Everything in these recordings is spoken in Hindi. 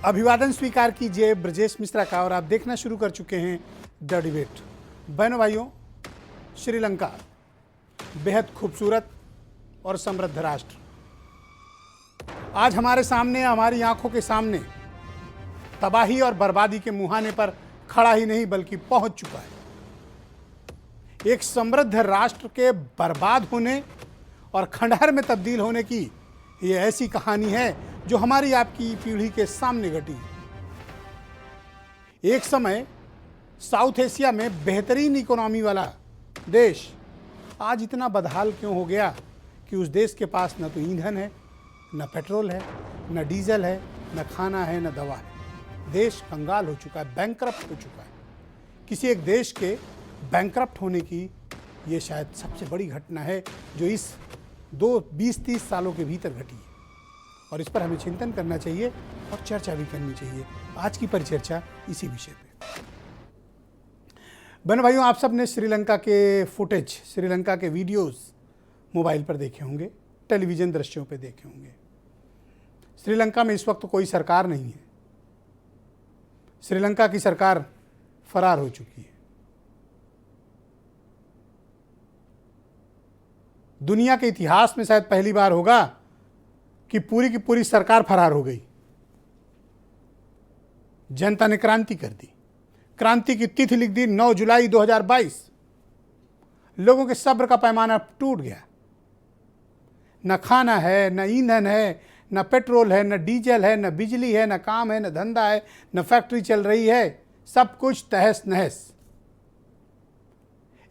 अभिवादन स्वीकार कीजिए ब्रजेश मिश्रा का। और आप देखना शुरू कर चुके हैं द डिबेट। बहनों भाइयों, श्रीलंका बेहद खूबसूरत और समृद्ध राष्ट्र आज हमारे सामने, हमारी आंखों के सामने तबाही और बर्बादी के मुहाने पर खड़ा ही नहीं बल्कि पहुंच चुका है। एक समृद्ध राष्ट्र के बर्बाद होने और खंडहर में तब्दील होने की ये ऐसी कहानी है जो हमारी आपकी पीढ़ी के सामने घटी है। एक समय साउथ एशिया में बेहतरीन इकोनॉमी वाला देश आज इतना बदहाल क्यों हो गया कि उस देश के पास न तो ईंधन है, न पेट्रोल है, न डीजल है, न खाना है, न दवा है। देश कंगाल हो चुका है, बैंकरप्ट हो चुका है। किसी एक देश के बैंकरप्ट होने की ये शायद सबसे बड़ी घटना है जो इस 20-30 सालों के भीतर घटी है, और इस पर हमें चिंतन करना चाहिए और चर्चा भी करनी चाहिए। आज की परिचर्चा इसी विषय पे। बहन भाइयों, आप सब ने श्रीलंका के फुटेज, श्रीलंका के वीडियोस मोबाइल पर देखे होंगे, टेलीविज़न दृश्यों पे देखे होंगे। श्रीलंका में इस वक्त कोई सरकार नहीं है। श्रीलंका की सरकार फरार हो चुकी है। दुनिया के इतिहास में शायद पहली बार होगा कि पूरी की पूरी सरकार फरार हो गई। जनता ने क्रांति कर दी। क्रांति की तिथि लिख दी 9 जुलाई 2022। लोगों के सब्र का पैमाना टूट गया। न खाना है, न ईंधन है, न पेट्रोल है, न डीजल है, न बिजली है, न काम है, न धंधा है, न फैक्ट्री चल रही है। सब कुछ तहस नहस।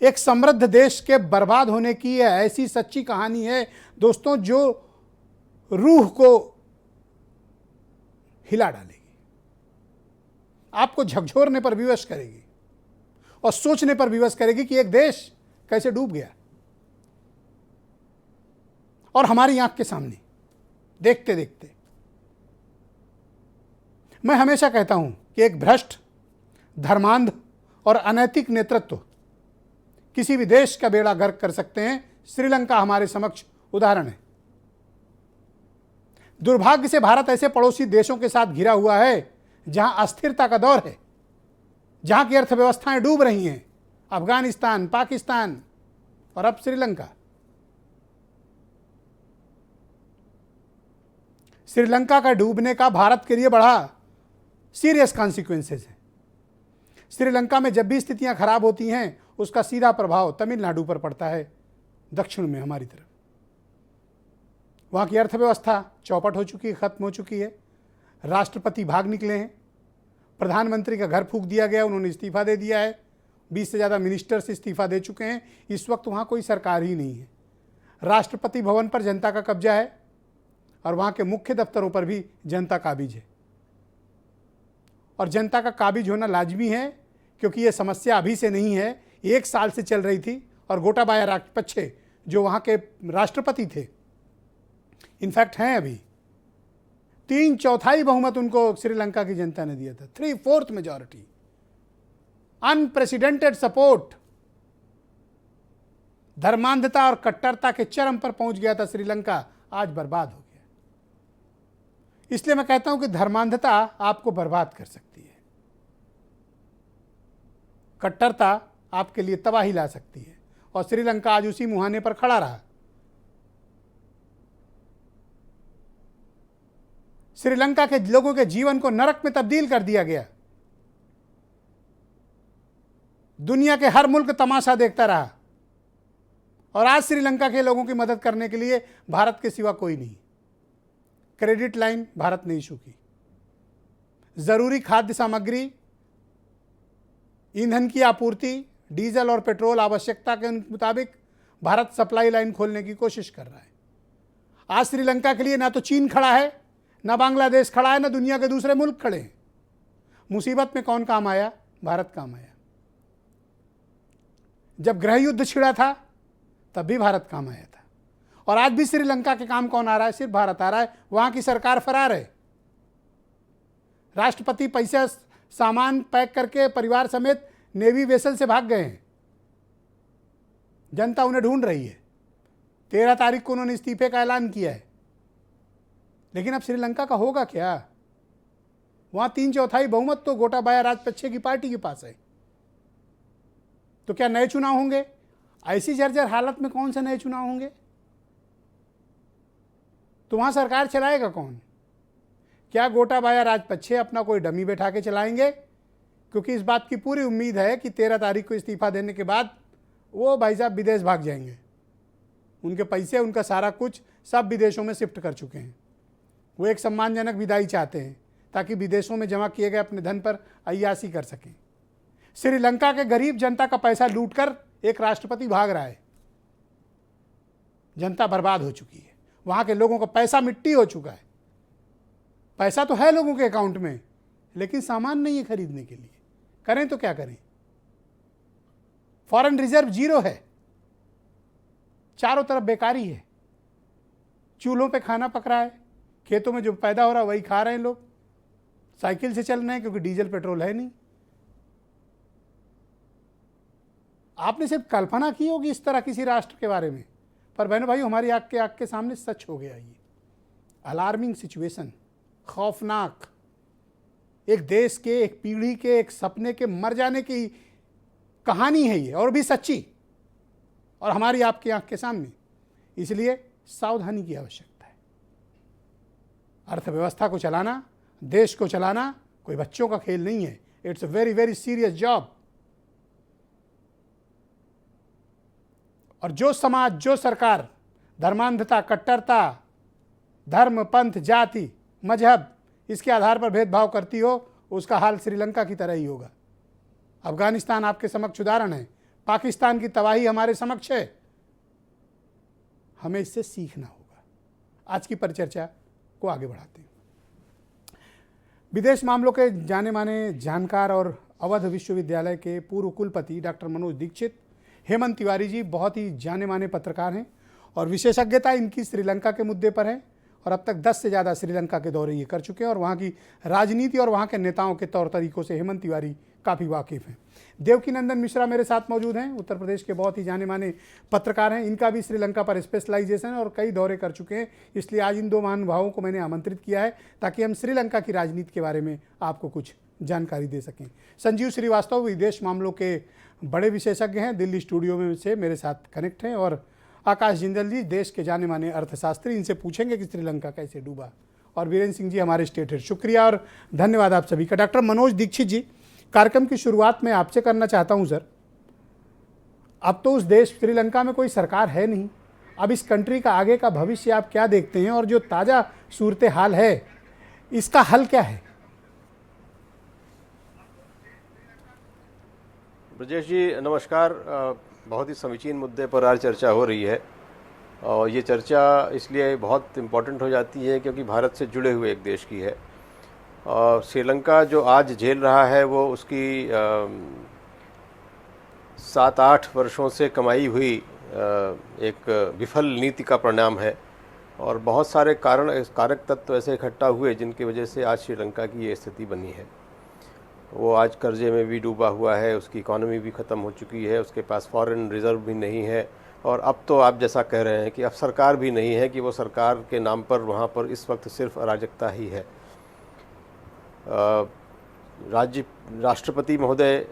एक समृद्ध देश के बर्बाद होने की यह ऐसी सच्ची कहानी है दोस्तों, जो रूह को हिला डालेगी, आपको झकझोरने पर विवश करेगी और सोचने पर विवश करेगी कि एक देश कैसे डूब गया। और हमारी आंख के सामने देखते देखते मैं हमेशा कहता हूं कि एक भ्रष्ट, धर्मांध और अनैतिक नेतृत्व किसी भी देश का बेड़ा गर्क कर सकते हैं। श्रीलंका हमारे समक्ष उदाहरण है। दुर्भाग्य से भारत ऐसे पड़ोसी देशों के साथ घिरा हुआ है जहां अस्थिरता का दौर है, जहां की अर्थव्यवस्थाएं डूब रही हैं। अफगानिस्तान, पाकिस्तान और अब श्रीलंका। श्रीलंका का डूबने का भारत के लिए बड़ा सीरियस कॉन्सिक्वेंसेस है। श्रीलंका में जब भी स्थितियां खराब होती हैं उसका सीधा प्रभाव तमिलनाडु पर पड़ता है, दक्षिण में हमारी तरफ। वहाँ की अर्थव्यवस्था चौपट हो चुकी है, खत्म हो चुकी है। राष्ट्रपति भाग निकले हैं। प्रधानमंत्री का घर फूंक दिया गया, उन्होंने इस्तीफा दे दिया है। 20 से ज़्यादा मिनिस्टर्स इस्तीफा दे चुके हैं। इस वक्त वहाँ कोई सरकार ही नहीं है। राष्ट्रपति भवन पर जनता का कब्जा है और वहाँ के मुख्य दफ्तरों पर भी जनता काबिज है। और जनता का काबिज होना लाजमी है क्योंकि ये समस्या अभी से नहीं है, 1 साल से चल रही थी। और गोटाबाया राजपक्षे जो वहाँ के राष्ट्रपति थे, इनफैक्ट हैं अभी, 3/4 बहुमत उनको श्रीलंका की जनता ने दिया था। 3/4 मेजॉरिटी, अनप्रेसिडेंटेड सपोर्ट। धर्मांधता और कट्टरता के चरम पर पहुंच गया था श्रीलंका, आज बर्बाद हो गया। इसलिए मैं कहता हूं कि धर्मांधता आपको बर्बाद कर सकती है, कट्टरता आपके लिए तबाही ला सकती है। और श्रीलंका आज उसी मुहाने पर खड़ा रहा। श्रीलंका के लोगों के जीवन को नरक में तब्दील कर दिया गया। दुनिया के हर मुल्क तमाशा देखता रहा और आज श्रीलंका के लोगों की मदद करने के लिए भारत के सिवा कोई नहीं। क्रेडिट लाइन भारत ने इशू की। जरूरी खाद्य सामग्री, ईंधन की आपूर्ति, डीजल और पेट्रोल आवश्यकता के मुताबिक भारत सप्लाई लाइन खोलने की कोशिश कर रहा है। आज श्रीलंका के लिए ना तो चीन खड़ा है, ना बांग्लादेश खड़ा है, ना दुनिया के दूसरे मुल्क खड़े हैं। मुसीबत में कौन काम आया? भारत काम आया। जब गृह युद्ध छिड़ा था तब भी भारत काम आया था। और आज भी श्रीलंका के काम कौन आ रहा है? सिर्फ भारत आ रहा है। वहां की सरकार फरार है। राष्ट्रपति पैसा सामान पैक करके परिवार समेत नेवी वेसल से भाग गए हैं। जनता उन्हें ढूंढ रही है। 13 तारीख को उन्होंने इस्तीफे का ऐलान किया है। लेकिन अब श्रीलंका का होगा क्या? वहां 3/4 बहुमत तो गोटाबाया राजपक्षे की पार्टी के पास है। तो क्या नए चुनाव होंगे? ऐसी जर्जर हालत में कौन से नए चुनाव होंगे? तो वहां सरकार चलाएगा कौन? क्या गोटाबाया राजपक्षे अपना कोई डमी बैठा के चलाएंगे? क्योंकि इस बात की पूरी उम्मीद है कि 13 तारीख को इस्तीफा देने के बाद वो भाई साहब विदेश भाग जाएंगे। उनके पैसे, उनका सारा कुछ सब विदेशों में शिफ्ट कर चुके हैं। वो एक सम्मानजनक विदाई चाहते हैं ताकि विदेशों में जमा किए गए अपने धन पर अय्यासी कर सकें। श्रीलंका के गरीब जनता का पैसा लूटकर एक राष्ट्रपति भाग रहा है। जनता बर्बाद हो चुकी है, वहां के लोगों का पैसा मिट्टी हो चुका है। पैसा तो है लोगों के अकाउंट में, लेकिन सामान नहीं है खरीदने के लिए। करें तो क्या करें? फॉरेन रिजर्व जीरो है, चारों तरफ बेकारी है। चूल्हों पे खाना पक रहा है, खेतों में जो पैदा हो रहा है वही खा रहे हैं लोग। साइकिल से चल रहे हैं क्योंकि डीजल पेट्रोल है नहीं। आपने सिर्फ कल्पना की होगी इस तरह किसी राष्ट्र के बारे में, पर बहनों भाई हमारी आंख के सामने सच हो गया। ये अलार्मिंग सिचुएशन, खौफनाक, एक देश के, एक पीढ़ी के, एक सपने के मर जाने की कहानी है ये, और भी सच्ची, और हमारी आपकी आंख के सामने। इसलिए सावधानी की आवश्यकता है। अर्थव्यवस्था को चलाना, देश को चलाना कोई बच्चों का खेल नहीं है। It's a very very serious job. और जो समाज, जो सरकार धर्मांधता, कट्टरता, धर्म, पंथ, जाति, मजहब इसके आधार पर भेदभाव करती हो, उसका हाल श्रीलंका की तरह ही होगा। अफगानिस्तान आपके समक्ष उदाहरण है, पाकिस्तान की तबाही हमारे समक्ष है। हमें इससे सीखना होगा। आज की परिचर्चा को आगे बढ़ाते हैं। विदेश मामलों के जाने माने जानकार और अवध विश्वविद्यालय के पूर्व कुलपति डॉक्टर मनोज दीक्षित, हेमंत तिवारी जी बहुत ही जाने माने पत्रकार हैं और विशेषज्ञता इनकी श्रीलंका के मुद्दे पर है। और अब तक 10 से ज़्यादा श्रीलंका के दौरे ये कर चुके हैं और वहाँ की राजनीति और वहाँ के नेताओं के तौर तरीकों से हेमंत तिवारी काफ़ी वाकिफ़ हैं। देवकीनंदन मिश्रा मेरे साथ मौजूद हैं, उत्तर प्रदेश के बहुत ही जाने माने पत्रकार हैं। इनका भी श्रीलंका पर स्पेशलाइजेशन है और कई दौरे कर चुके हैं। इसलिए आज इन दो महानुभावों को मैंने आमंत्रित किया है ताकि हम श्रीलंका की राजनीति के बारे में आपको कुछ जानकारी दे सकें। संजीव श्रीवास्तव विदेश मामलों के बड़े विशेषज्ञ हैं, दिल्ली स्टूडियो में से मेरे साथ कनेक्ट हैं। और आकाश जिंदल जी देश के जाने माने अर्थशास्त्री, इनसे पूछेंगे कि श्रीलंका कैसे डूबा। और वीरेंद्र सिंह जी हमारे स्टेट हेड। शुक्रिया और धन्यवाद आप सभी का। डॉक्टर मनोज दीक्षित जी, कार्यक्रम की शुरुआत में आपसे करना चाहता हूं सर, अब तो उस देश श्रीलंका में कोई सरकार है नहीं, अब इस कंट्री का आगे का भविष्य आप क्या देखते हैं और जो ताज़ा सूरत हाल है इसका हल क्या है? ब्रजेश जी नमस्कार। बहुत ही समीचीन मुद्दे पर आज चर्चा हो रही है और ये चर्चा इसलिए बहुत इम्पोर्टेंट हो जाती है क्योंकि भारत से जुड़े हुए एक देश की है। श्रीलंका जो आज झेल रहा है वो उसकी 7-8 वर्षों से कमाई हुई एक विफल नीति का परिणाम है और बहुत सारे कारक तत्व ऐसे इकट्ठा हुए जिनकी वजह से आज श्रीलंका की ये स्थिति बनी है। वो आज कर्जे में भी डूबा हुआ है, उसकी इकॉनमी भी ख़त्म हो चुकी है, उसके पास फॉरेन रिज़र्व भी नहीं है और अब तो आप जैसा कह रहे हैं कि अब सरकार भी नहीं है कि वो सरकार के नाम पर वहाँ पर इस वक्त सिर्फ अराजकता ही है। राष्ट्रपति महोदय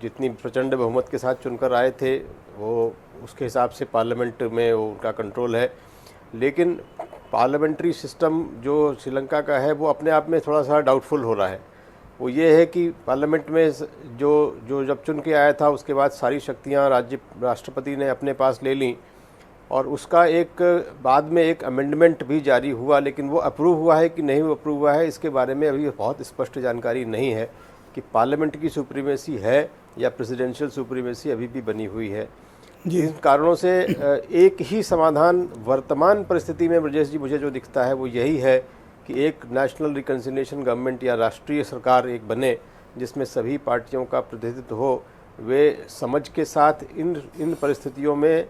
जितनी प्रचंड बहुमत के साथ चुनकर आए थे वो उसके हिसाब से पार्लियामेंट में वो उनका कंट्रोल है, लेकिन पार्लियामेंट्री सिस्टम जो श्रीलंका का है वो अपने आप में थोड़ा सा डाउटफुल हो रहा है। वो ये है कि पार्लियामेंट में जो जब चुन के आया था उसके बाद सारी शक्तियां राष्ट्रपति ने अपने पास ले लीं और उसका एक बाद में एक अमेंडमेंट भी जारी हुआ, लेकिन वो अप्रूव हुआ है कि नहीं वो अप्रूव हुआ है इसके बारे में अभी बहुत स्पष्ट जानकारी नहीं है कि पार्लियामेंट की सुप्रीमेसी है या प्रेसिडेंशियल सुप्रीमेसी अभी भी बनी हुई है। इन कारणों से एक ही समाधान वर्तमान परिस्थिति में ब्रजेश जी मुझे जो दिखता है वो यही है कि एक नेशनल रिकन्सिलिएशन गवर्नमेंट या राष्ट्रीय सरकार एक बने जिसमें सभी पार्टियों का प्रतिनिधित्व हो। वे समझ के साथ इन परिस्थितियों में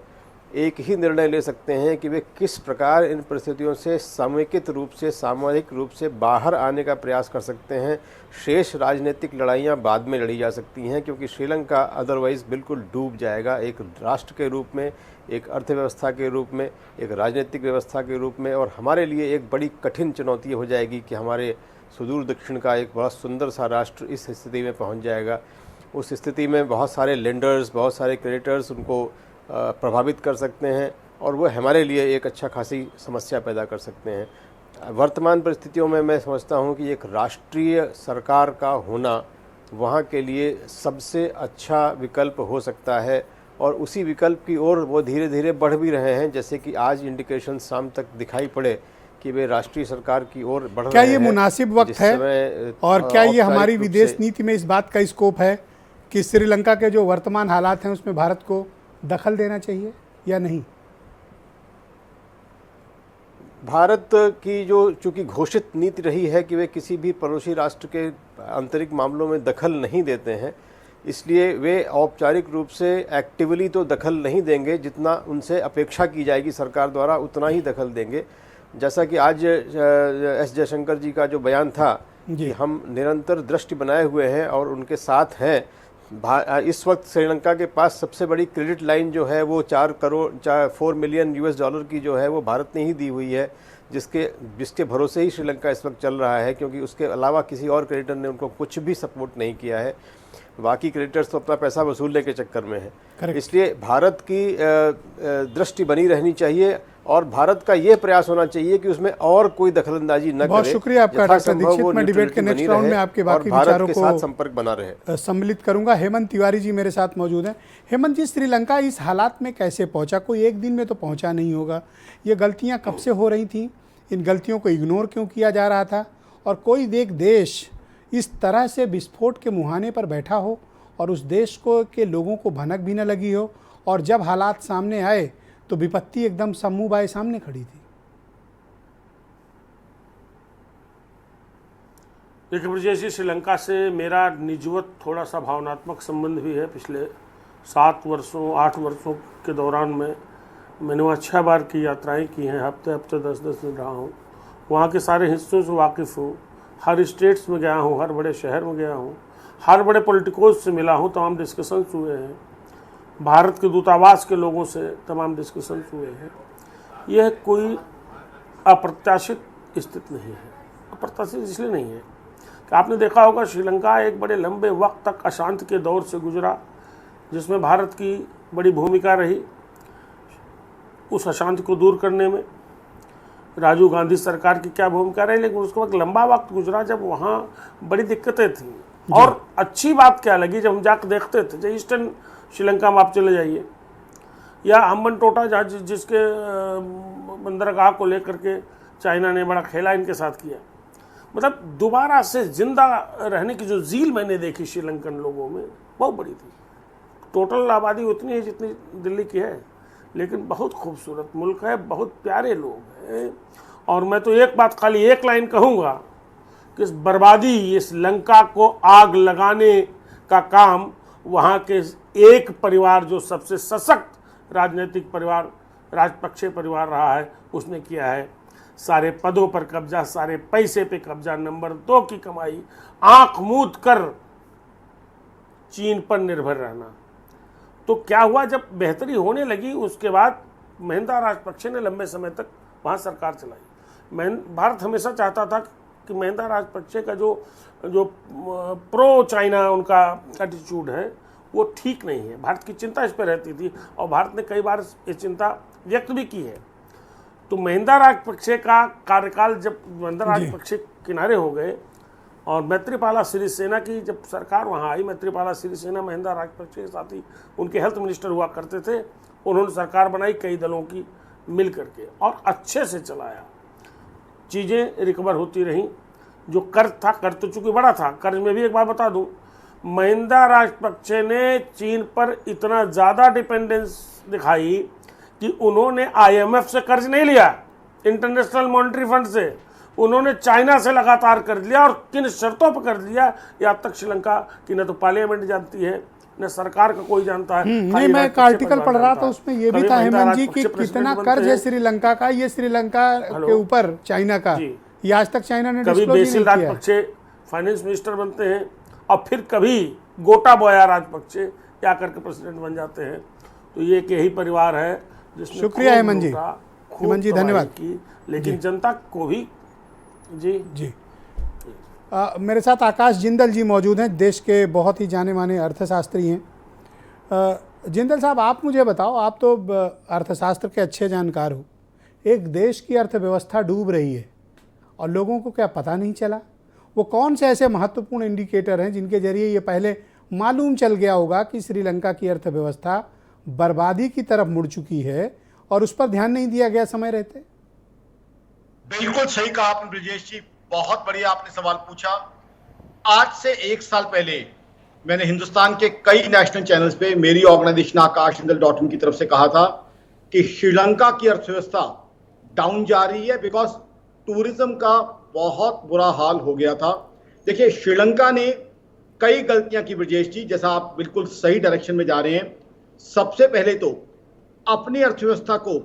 एक ही निर्णय ले सकते हैं कि वे किस प्रकार इन परिस्थितियों से सामूहिक रूप से, सामूहिक रूप से बाहर आने का प्रयास कर सकते हैं। शेष राजनीतिक लड़ाइयाँ बाद में लड़ी जा सकती हैं क्योंकि श्रीलंका अदरवाइज़ बिल्कुल डूब जाएगा, एक राष्ट्र के रूप में, एक अर्थव्यवस्था के रूप में, एक राजनीतिक व्यवस्था के रूप में। और हमारे लिए एक बड़ी कठिन चुनौती हो जाएगी कि हमारे सुदूर दक्षिण का एक बड़ा सुंदर सा राष्ट्र इस स्थिति में पहुंच जाएगा। उस स्थिति में बहुत सारे लेंडर्स, बहुत सारे क्रेडिटर्स उनको प्रभावित कर सकते हैं और वो हमारे लिए एक अच्छा खासी समस्या पैदा कर सकते हैं। वर्तमान परिस्थितियों में मैं समझता हूं कि एक राष्ट्रीय सरकार का होना वहाँ के लिए सबसे अच्छा विकल्प हो सकता है और उसी विकल्प की ओर वो धीरे धीरे बढ़ भी रहे हैं, जैसे कि आज इंडिकेशन शाम तक दिखाई पड़े कि वे राष्ट्रीय सरकार की ओर बढ़ रहे हैं। क्या ये मुनासिब वक्त है और क्या ये हमारी विदेश नीति में इस बात का स्कोप है कि श्रीलंका के जो वर्तमान हालात हैं उसमें भारत को दखल देना चाहिए या नहीं? भारत की जो चूंकि घोषित नीति रही है कि वे किसी भी पड़ोसी राष्ट्र के आंतरिक मामलों में दखल नहीं देते हैं, इसलिए वे औपचारिक रूप से एक्टिवली तो दखल नहीं देंगे, जितना उनसे अपेक्षा की जाएगी सरकार द्वारा उतना ही दखल देंगे। जैसा कि आज एस जयशंकर जी का जो बयान था कि हम निरंतर दृष्टि बनाए हुए हैं और उनके साथ हैं। इस वक्त श्रीलंका के पास सबसे बड़ी क्रेडिट लाइन जो है वो 4 मिलियन US डॉलर की जो है वो भारत ने ही दी हुई है, जिसके भरोसे ही श्रीलंका इस वक्त चल रहा है, क्योंकि उसके अलावा किसी और क्रेडिटर ने उनको कुछ भी सपोर्ट नहीं किया है। बाकी क्रेडिटर्स तो अपना पैसा वसूलने के चक्कर में है। इसलिए भारत की दृष्टि बनी रहनी चाहिए और भारत का ये प्रयास होना चाहिए कि उसमें और कोई दखलंदाजी न करे। बहुत शुक्रिया आपका डॉक्टर दीक्षित। मैं डिबेट के नेक्स्ट राउंड में आपके बाकी विचारों को साथ संपर्क बना रहे सम्मिलित करूंगा। हेमंत तिवारी जी मेरे साथ मौजूद हैं। हेमंत जी, श्रीलंका इस हालात में कैसे पहुंचा? कोई एक दिन में तो पहुंचा नहीं होगा। ये गलतियां कब से हो रही थी? इन गलतियों को इग्नोर क्यों किया जा रहा था? और कोई एक देश इस तरह से विस्फोट के मुहाने पर बैठा हो और उस देश को के लोगों को भनक भी न लगी हो, और जब हालात सामने आए तो विपत्ति एकदम समूह बाय सामने खड़ी थी। देखिए ब्रजेश जी, श्रीलंका से मेरा निजवत थोड़ा सा भावनात्मक संबंध भी है। पिछले 8 वर्षों के दौरान में मैंने वहाँ 6 बार की यात्राएं की हैं। हफ्ते 10 दिन रहा हूँ। वहाँ के सारे हिस्सों से वाकिफ़ हूँ। हर स्टेट्स में गया हूँ, हर बड़े शहर में गया हूँ, हर बड़े पॉलिटिकोज से मिला हूँ, तमाम डिस्कशंस हुए हैं। भारत के दूतावास के लोगों से तमाम डिस्कशंस हुए हैं। यह कोई अप्रत्याशित स्थिति नहीं है। अप्रत्याशित इसलिए नहीं है कि आपने देखा होगा श्रीलंका एक बड़े लंबे वक्त तक अशांति के दौर से गुजरा, जिसमें भारत की बड़ी भूमिका रही। उस अशांति को दूर करने में राजीव गांधी सरकार की क्या भूमिका रही, लेकिन उसके वक्त लंबा वक्त गुजरा जब वहाँ बड़ी दिक्कतें थी। और अच्छी बात क्या लगी जब हम जाकर देखते थे, जब ईस्टर्न श्रीलंका में आप चले जाइए या हम्बनटोटा, जहाँ जिसके बंदरगाह को लेकर के चाइना ने बड़ा खेला इनके साथ किया, मतलब दोबारा से जिंदा रहने की जो ज़ील मैंने देखी श्रीलंकन लोगों में बहुत बड़ी थी। टोटल आबादी उतनी है जितनी दिल्ली की है, लेकिन बहुत खूबसूरत मुल्क है, बहुत प्यारे लोग हैं। और मैं तो एक बात, खाली एक लाइन कहूँगा कि इस बर्बादी, इस लंका को आग लगाने का काम वहाँ के एक परिवार, जो सबसे सशक्त राजनीतिक परिवार राजपक्षे परिवार रहा है, उसने किया है। सारे पदों पर कब्जा, सारे पैसे पे कब्जा, नंबर 2 की कमाई, आंख मूंद कर चीन पर निर्भर रहना। तो क्या हुआ, जब बेहतरी होने लगी उसके बाद महिंदा राजपक्षे ने लंबे समय तक वहाँ सरकार चलाई। भारत हमेशा चाहता था कि महिंदा राजपक्षे का जो प्रो चाइना उनका एटीट्यूड है वो ठीक नहीं है। भारत की चिंता इस पर रहती थी और भारत ने कई बार ये चिंता व्यक्त भी की है। तो महिंदा राजपक्षे का कार्यकाल, जब महिंदा राजपक्षे किनारे हो गए और मैत्रीपाला सिरिसेना की जब सरकार वहाँ आई, मैत्रीपाला सिरिसेना महिंदा राजपक्षे के साथ ही उनके हेल्थ मिनिस्टर हुआ करते थे। उन्होंने सरकार बनाई कई दलों की मिल करके और अच्छे से चलाया। चीज़ें रिकवर होती रहीं। जो कर्ज था, कर्ज तो चूंकि बड़ा था, कर्ज में भी एक बात बता दूं, महिंदा राजपक्षे ने चीन पर इतना ज़्यादा डिपेंडेंस दिखाई कि उन्होंने IMF से कर्ज नहीं लिया, इंटरनेशनल मॉनेटरी फंड से, उन्होंने चाइना से लगातार कर्ज लिया। और किन शर्तों पर कर्ज लिया, यहाँ तक श्रीलंका की न तो पार्लियामेंट जानती है न सरकार का कोई जानता है। नहीं, मैं एक आर्टिकल पढ़ रहा था, उसमें ये भी था हेमंत जी कि कितना कर्ज है श्रीलंका का, ये श्रीलंका के ऊपर चाइना का, ये आज तक चाइना ने कभी बेसिल राजपक्षे फाइनेंस मिनिस्टर बनते हैं और फिर कभी गोटाबाया राजपक्षे क्या करके प्रेसिडेंट बन जाते हैं। तो ये एक यही परिवार है जिसने शुक्रिया हेमंत जी, धन्यवाद की, लेकिन जनता को भी जी। मेरे साथ आकाश जिंदल जी मौजूद हैं, देश के बहुत ही जाने माने अर्थशास्त्री हैं। जिंदल साहब, आप मुझे बताओ, आप तो अर्थशास्त्र के अच्छे जानकार हो। एक देश की अर्थव्यवस्था डूब रही है और लोगों को क्या पता नहीं चला? वो कौन से ऐसे महत्वपूर्ण इंडिकेटर हैं जिनके जरिए ये पहले मालूम चल गया होगा कि श्रीलंका की अर्थव्यवस्था बर्बादी की तरफ मुड़ चुकी है और उस पर ध्यान नहीं दिया गया समय रहते? बिल्कुल सही कहा आपने ब्रिजेश जी, बहुत बढ़िया आपने सवाल पूछा। आज से 1 साल पहले मैंने हिंदुस्तान के कई नेशनल चैनल्स पे मेरी ऑर्गेनाइजेशन akashjindal.in की तरफ से कहा था कि श्रीलंका की अर्थव्यवस्था डाउन जा रही है बिकॉज टूरिज्म का बहुत बुरा हाल हो गया था। देखिए, श्रीलंका ने कई गलतियां की ब्रिजेश जी, जैसा आप बिल्कुल सही डायरेक्शन में जा रहे हैं। सबसे पहले तो अपनी अर्थव्यवस्था को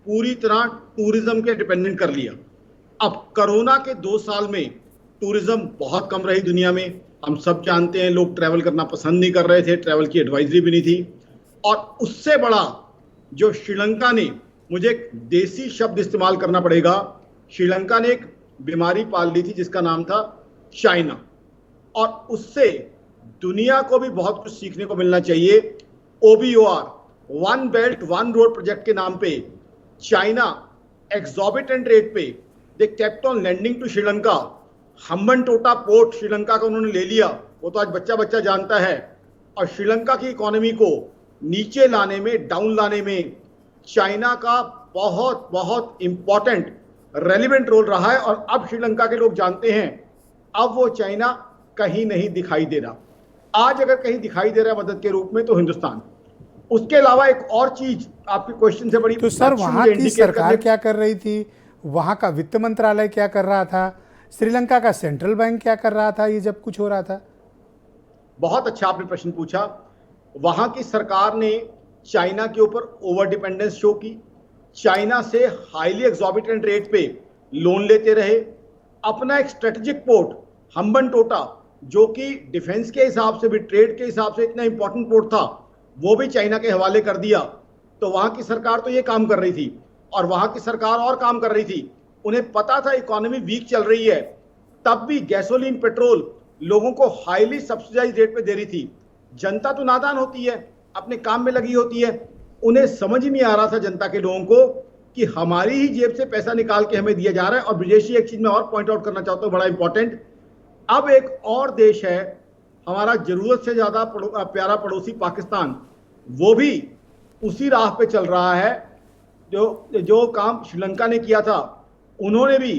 पूरी तरह टूरिज्म के डिपेंडेंट कर लिया। अब कोरोना के 2 साल में टूरिज्म बहुत कम रही दुनिया में, हम सब जानते हैं। लोग ट्रैवल करना पसंद नहीं कर रहे थे, ट्रैवल की एडवाइजरी भी नहीं थी। और उससे बड़ा जो श्रीलंका ने, मुझे एक देसी शब्द इस्तेमाल करना पड़ेगा, श्रीलंका ने एक बीमारी पाल ली थी जिसका नाम था चाइना, और उससे दुनिया को भी बहुत कुछ सीखने को मिलना चाहिए। OBOR, one belt one road project के नाम पे चाइना एक्सॉर्बिटेंट रेट पे they kept on lending to Sri Lanka. Hambantota port Sri Lanka का उन्होंने ले लिया, वो तो आज बच्चा बच्चा जानता है। और श्रीलंका की इकोनॉमी को नीचे लाने में, डाउन लाने में चाइना का बहुत बहुत इंपॉर्टेंट रेलिवेंट रोल रहा है। और अब श्रीलंका के लोग जानते हैं, अब वो चाइना कहीं नहीं दिखाई दे रहा। आज अगर कहीं दिखाई दे रहा है मदद के रूप में तो हिंदुस्तान। उसके अलावा एक और चीज आपके क्वेश्चन से बड़ी, तो सर वहाँ की सरकार क्या कर रही थी? वहाँ का वित्त मंत्रालय क्या कर रहा था? श्रीलंका का सेंट्रल बैंक क्या कर रहा था ये जब कुछ हो रहा था? बहुत अच्छा आपने प्रश्न पूछा। वहां की सरकार ने चाइना के ऊपर ओवर डिपेंडेंस शो की, चाइना से हाईली एक्सॉर्बिटेंट रेट पे लोन लेते रहे। अपना एक स्ट्रेटेजिक पोर्ट हम्बनटोटा, जो कि डिफेंस के हिसाब से भी, ट्रेड के हिसाब से इतना इंपॉर्टेंट पोर्ट था, वो भी चाइना के हवाले कर दिया। तो वहां की सरकार तो ये काम कर रही थी, और वहां की सरकार और काम कर रही थी। उन्हें पता था इकोनॉमी वीक चल रही है, तब भी गैसोलीन, पेट्रोल लोगों को हाईली सब्सिडाइज रेट पे दे रही थी। जनता तो नादान होती है, अपने काम में लगी होती है, उन्हें समझ ही नहीं आ रहा था जनता के लोगों को कि हमारी ही जेब से पैसा निकाल के हमें दिया जा रहा है। और विदेशी एक चीज मैं और पॉइंट आउट करना चाहता हूं, बड़ा इंपॉर्टेंट। अब एक और देश है हमारा जरूरत से ज्यादा प्यारा पड़ोसी पाकिस्तान, वो भी उसी राह पे चल रहा है जो काम श्रीलंका ने किया था। उन्होंने भी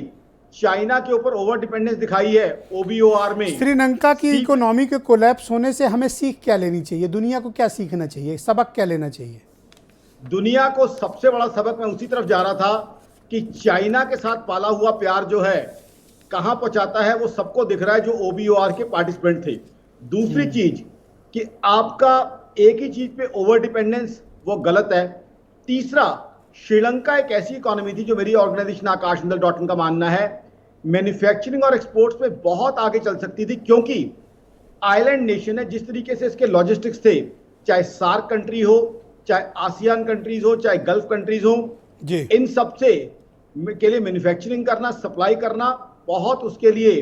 चाइना के ऊपर ओवर डिपेंडेंस दिखाई है OBOR में। श्रीलंका की इकोनॉमी के कोलैप्स होने से हमें सीख क्या लेनी चाहिए? दुनिया को क्या सीखना चाहिए? सबक क्या लेना चाहिए? दुनिया को सबसे बड़ा सबक, मैं उसी तरफ जा रहा था कि चाइना के साथ पाला हुआ प्यार जो है कहां पहुंचाता है, वो सबको दिख रहा है जो OBOR के पार्टिसिपेंट थे। दूसरी चीज कि आपका एक ही चीज पे ओवर डिपेंडेंस, वो गलत है। तीसरा, श्रीलंका एक ऐसी इकोनॉमी थी, जो मेरी ऑर्गेनाइजेशन akashjindal.in का मानना है, मैन्युफैक्चरिंग और एक्सपोर्ट्स में बहुत आगे चल सकती थी, क्योंकि आइलैंड नेशन है। जिस तरीके से इसके लॉजिस्टिक्स थे, चाहे सार्क कंट्री हो, चाहे आसियान कंट्रीज हो, चाहे गल्फ कंट्रीज हो, इन सबसे के लिए मैन्युफैक्चरिंग करना, सप्लाई करना, बहुत उसके लिए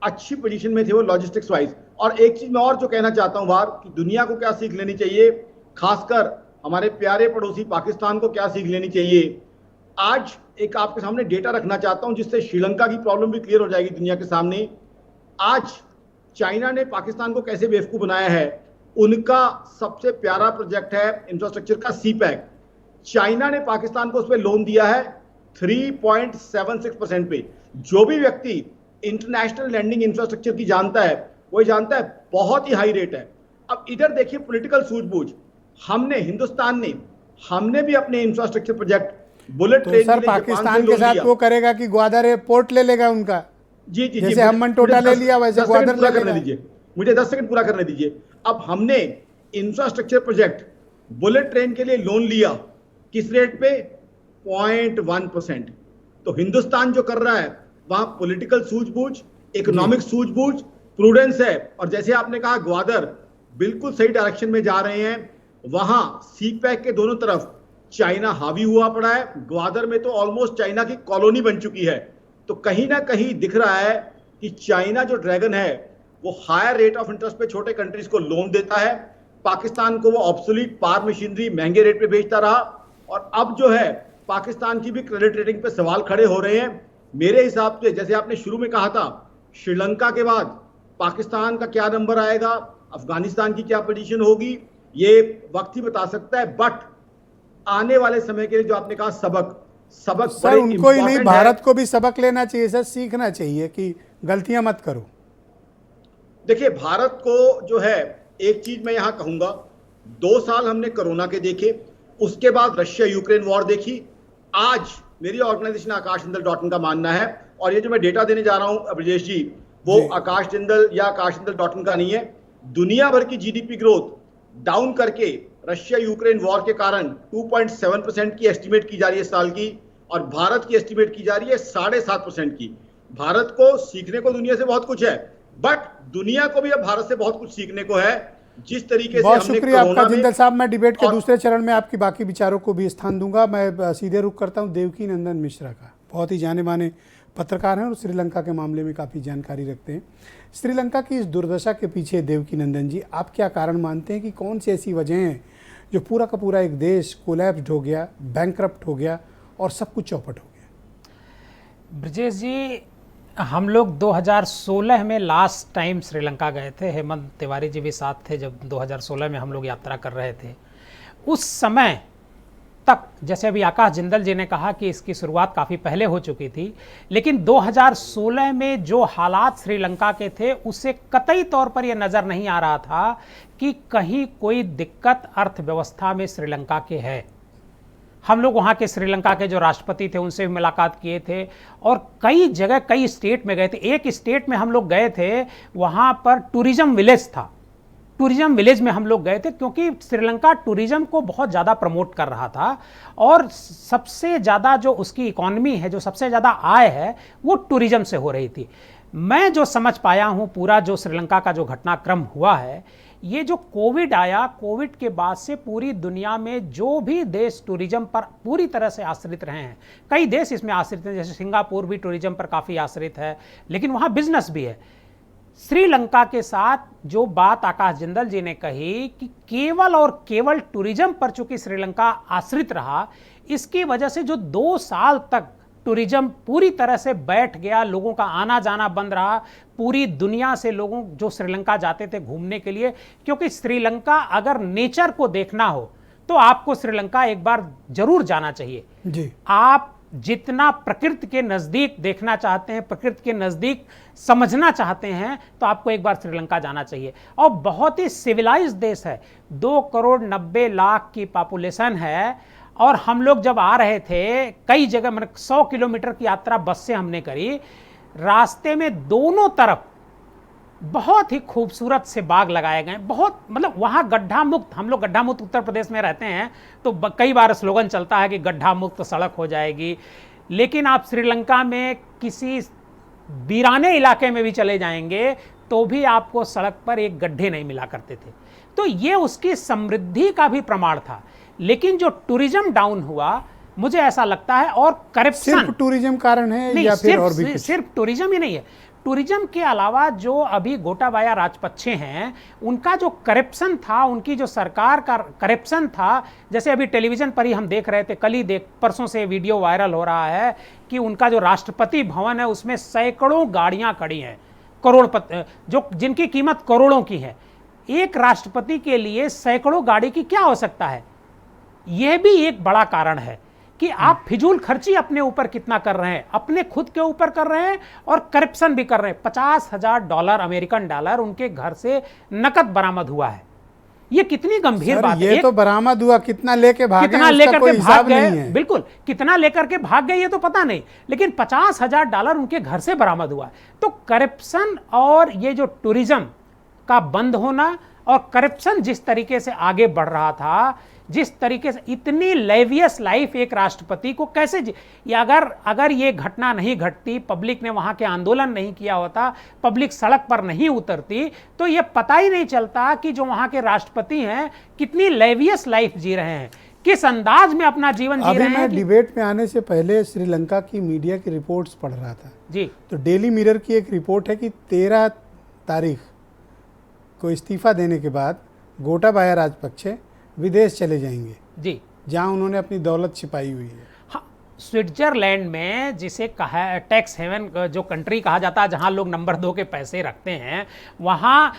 अच्छी पोजीशन में थे वो लॉजिस्टिक्स वाइज। और एक चीज मैं और जो कहना चाहता हूं बाहर, कि दुनिया को क्या सीख लेनी चाहिए, खासकर हमारे प्यारे पड़ोसी पाकिस्तान को क्या सीख लेनी चाहिए। आज एक आपके सामने डेटा रखना चाहता हूं जिससे श्रीलंका की प्रॉब्लम भी क्लियर हो जाएगी दुनिया के सामने। आज चाइना ने पाकिस्तान को कैसे बेवकूफ बनाया है। उनका सबसे प्यारा प्रोजेक्ट है इंफ्रास्ट्रक्चर का CPEC। चाइना ने पाकिस्तान को उस पर लोन दिया है 3.76% पे। जो भी व्यक्ति इंटरनेशनल लैंडिंग इंफ्रास्ट्रक्चर की जानता है, वो जानता है बहुत ही हाई रेट है। अब इधर देखिए पॉलिटिकल सूझबूझ, हिंदुस्तान ने हमने भी अपने infrastructure project bullet train sir Pakistan के साथ वो करेगा कि ग्वादर पोर्ट ले लेगा उनका। जी जी, जैसे हम्बनटोटा ले लिया वैसे ग्वादर पूरा करने दीजिए, मुझे 10 सेकंड पूरा करने दीजिए। अब हमने इंफ्रास्ट्रक्चर प्रोजेक्ट बुलेट ट्रेन के लिए लोन लिया, किस रेट पे? 0.1%। तो हिंदुस्तान जो कर रहा है वहां पॉलिटिकल सूझबूझ, इकोनॉमिक सूझबूझ, प्रूडेंस है। और जैसे आपने कहा ग्वादर बिल्कुल सही डायरेक्शन में जा रहे हैं। वहां CPEC के दोनों तरफ चाइना हावी हुआ पड़ा है। ग्वादर में तो ऑलमोस्ट चाइना की कॉलोनी बन चुकी है। तो कहीं ना कहीं दिख रहा है कि चाइना जो ड्रैगन है वो हायर रेट ऑफ इंटरेस्ट पे छोटे कंट्रीज को लोन देता है, पाकिस्तान को वो ऑब्सोलीट पार मशीनरी महंगे रेट पे बेचता रहा, और अब जो है पाकिस्तान की भी क्रेडिट रेटिंग पे सवाल खड़े हो रहे हैं। मेरे हिसाब से जैसे आपने शुरू में कहा था, श्रीलंका के बाद पाकिस्तान का क्या नंबर आएगा, अफगानिस्तान की क्या पोजीशन होगी, ये वक्त ही बता सकता है। बट आने वाले समय के लिए जो आपने कहा सबक सर, उनको ही नहीं भारत को भी सबक लेना चाहिए सर, सीखना चाहिए कि गलतियां मत करो। देखिए, भारत को जो है एक चीज मैं यहां कहूंगा, 2 साल हमने कोरोना के देखे, उसके बाद रशिया यूक्रेन वॉर देखी, आज मेरी ऑर्गेनाइजेशन आकाश जिंदल.in का मानना है, और ये जो मैं डेटा देने जा रहा हूं ब्रजेश जी, वो आकाश जिंदल या आकाश जिंदल.in का नहीं है, दुनिया भर की जीडीपी ग्रोथ डाउन करके रशिया यूक्रेन वॉर के कारण 2.7% की एस्टिमेट की जा रही है साल की, और भारत की एस्टिमेट की जा रही है 7.5% की। भारत को सीखने को दुनिया से बहुत कुछ है, बट दुनिया को भी अब भारत से बहुत कुछ सीखने को है। जिस तरीके से बहुत हमने शुक्रिया आपका कोरोना जिंदल साहब। मैं डिबेट के और दूसरे चरण में आपकी बाकी विचारों को भी स्थान दूंगा। मैं सीधे रुख करता हूं देवकी नंदन मिश्रा का। बहुत ही जाने माने पत्रकार हैं और श्रीलंका के मामले में काफ़ी जानकारी रखते हैं। श्रीलंका की इस दुर्दशा के पीछे देवकी नंदन जी, आप क्या कारण मानते हैं कि कौन सी ऐसी वजह हैं जो पूरा का पूरा एक देश कोलैप्स्ड हो गया, बैंकरप्ट हो गया और सब कुछ चौपट हो गया? ब्रजेश जी, हम लोग 2016 में लास्ट टाइम श्रीलंका गए थे। हेमंत तिवारी जी भी साथ थे जब 2016 में हम लोग यात्रा कर रहे थे। उस समय तक, जैसे अभी आकाश जिंदल जी ने कहा कि इसकी शुरुआत काफ़ी पहले हो चुकी थी, लेकिन 2016 में जो हालात श्रीलंका के थे उससे कतई तौर पर यह नज़र नहीं आ रहा था कि कहीं कोई दिक्कत अर्थव्यवस्था में श्रीलंका के है। हम लोग वहाँ के श्रीलंका के जो राष्ट्रपति थे उनसे भी मुलाकात किए थे और कई जगह कई स्टेट में गए थे। एक स्टेट में हम लोग गए थे, वहाँ पर टूरिज्म विलेज था। टूरिज्म विलेज में हम लोग गए थे क्योंकि श्रीलंका टूरिज्म को बहुत ज़्यादा प्रमोट कर रहा था और सबसे ज़्यादा जो उसकी इकॉनमी है, जो सबसे ज़्यादा आय है, वो टूरिज्म से हो रही थी। मैं जो समझ पाया हूँ पूरा जो श्रीलंका का जो घटनाक्रम हुआ है, ये जो कोविड आया, कोविड के बाद से पूरी दुनिया में जो भी देश टूरिज्म पर पूरी तरह से आश्रित रहे हैं, कई देश इसमें आश्रित हैं, जैसे सिंगापुर भी टूरिज्म पर काफ़ी आश्रित है, लेकिन वहाँ बिजनेस भी है। श्रीलंका के साथ जो बात आकाश जिंदल जी ने कही कि केवल और केवल टूरिज्म पर चूंकि श्रीलंका आश्रित रहा, इसकी वजह से जो 2 साल तक टूरिज्म पूरी तरह से बैठ गया, लोगों का आना जाना बंद रहा, पूरी दुनिया से लोगों जो श्रीलंका जाते थे घूमने के लिए, क्योंकि श्रीलंका अगर नेचर को देखना हो तो आपको श्रीलंका एक बार जरूर जाना चाहिए जी। आप जितना प्रकृति के नज़दीक देखना चाहते हैं, प्रकृति के नज़दीक समझना चाहते हैं, तो आपको एक बार श्रीलंका जाना चाहिए। और बहुत ही सिविलाइज्ड देश है, 2 करोड़ 90 लाख की पॉपुलेशन है। और हम लोग जब आ रहे थे, कई जगह मतलब 100 किलोमीटर की यात्रा बस से हमने करी, रास्ते में दोनों तरफ बहुत ही खूबसूरत से बाग लगाए गए, बहुत मतलब वहाँ गड्ढा मुक्त, हम लोग गड्ढा मुक्त उत्तर प्रदेश में रहते हैं तो कई बार स्लोगन चलता है कि गड्ढा मुक्त सड़क हो जाएगी, लेकिन आप श्रीलंका में किसी वीराने इलाके में भी चले जाएंगे तो भी आपको सड़क पर एक गड्ढे नहीं मिला करते थे। तो ये उसकी समृद्धि का भी प्रमाण था। लेकिन जो टूरिज्म डाउन हुआ, मुझे ऐसा लगता है, और करप्शन, सिर्फ टूरिज्म कारण है या फिर और भी कुछ? सिर्फ टूरिज्म ही नहीं है, टूरिज्म के अलावा जो अभी गोटाबाया राजपक्षे हैं, उनका जो करप्शन था, उनकी जो सरकार का करप्शन था, जैसे अभी टेलीविजन पर ही हम देख रहे थे, कल ही परसों से वीडियो वायरल हो रहा है कि उनका जो राष्ट्रपति भवन है उसमें सैकड़ों गाड़ियां खड़ी हैं, करोड़पति, जो जिनकी कीमत करोड़ों की है। एक राष्ट्रपति के लिए सैकड़ों गाड़ी की क्या आवश्यकता है? यह भी एक बड़ा कारण है कि आप फिजूल खर्ची अपने ऊपर कितना कर रहे हैं, अपने खुद के ऊपर कर रहे हैं और करप्शन भी कर रहे हैं। $50,000 अमेरिकन डॉलर उनके घर से नकद बरामद हुआ है। ये कितनी गंभीर बात है। ये तो बरामद हुआ, कितना लेके भागे, कितना लेकर के भाग गए, नहीं है। बिल्कुल कितना लेकर के भाग गए ये तो पता नहीं, लेकिन $50,000 उनके घर से बरामद हुआ। तो करप्शन और ये जो टूरिज्म का बंद होना और करप्शन जिस तरीके से आगे बढ़ रहा था, जिस तरीके से इतनी लेवियस लाइफ एक राष्ट्रपति को कैसे या अगर ये घटना नहीं घटती, पब्लिक ने वहाँ के आंदोलन नहीं किया होता, पब्लिक सड़क पर नहीं उतरती, तो ये पता ही नहीं चलता कि जो वहाँ के राष्ट्रपति हैं कितनी लेवियस लाइफ जी रहे हैं, किस अंदाज में अपना जीवन जी अभी रहे हैं मैं कि... डिबेट में आने से पहले श्रीलंका की मीडिया की रिपोर्ट्स पढ़ रहा था जी तो डेली मिरर की एक रिपोर्ट है कि 13 तारीख को इस्तीफा देने के बाद गोटाबाया राजपक्षे विदेश चले जाएंगे, जी जहां उन्होंने अपनी दौलत छिपाई हुई है। हाँ, स्विट्जरलैंड में जिसे कहा टैक्स हेवन जो कंट्री कहा जाता है, जहां लोग नंबर 2 के पैसे रखते हैं, वहां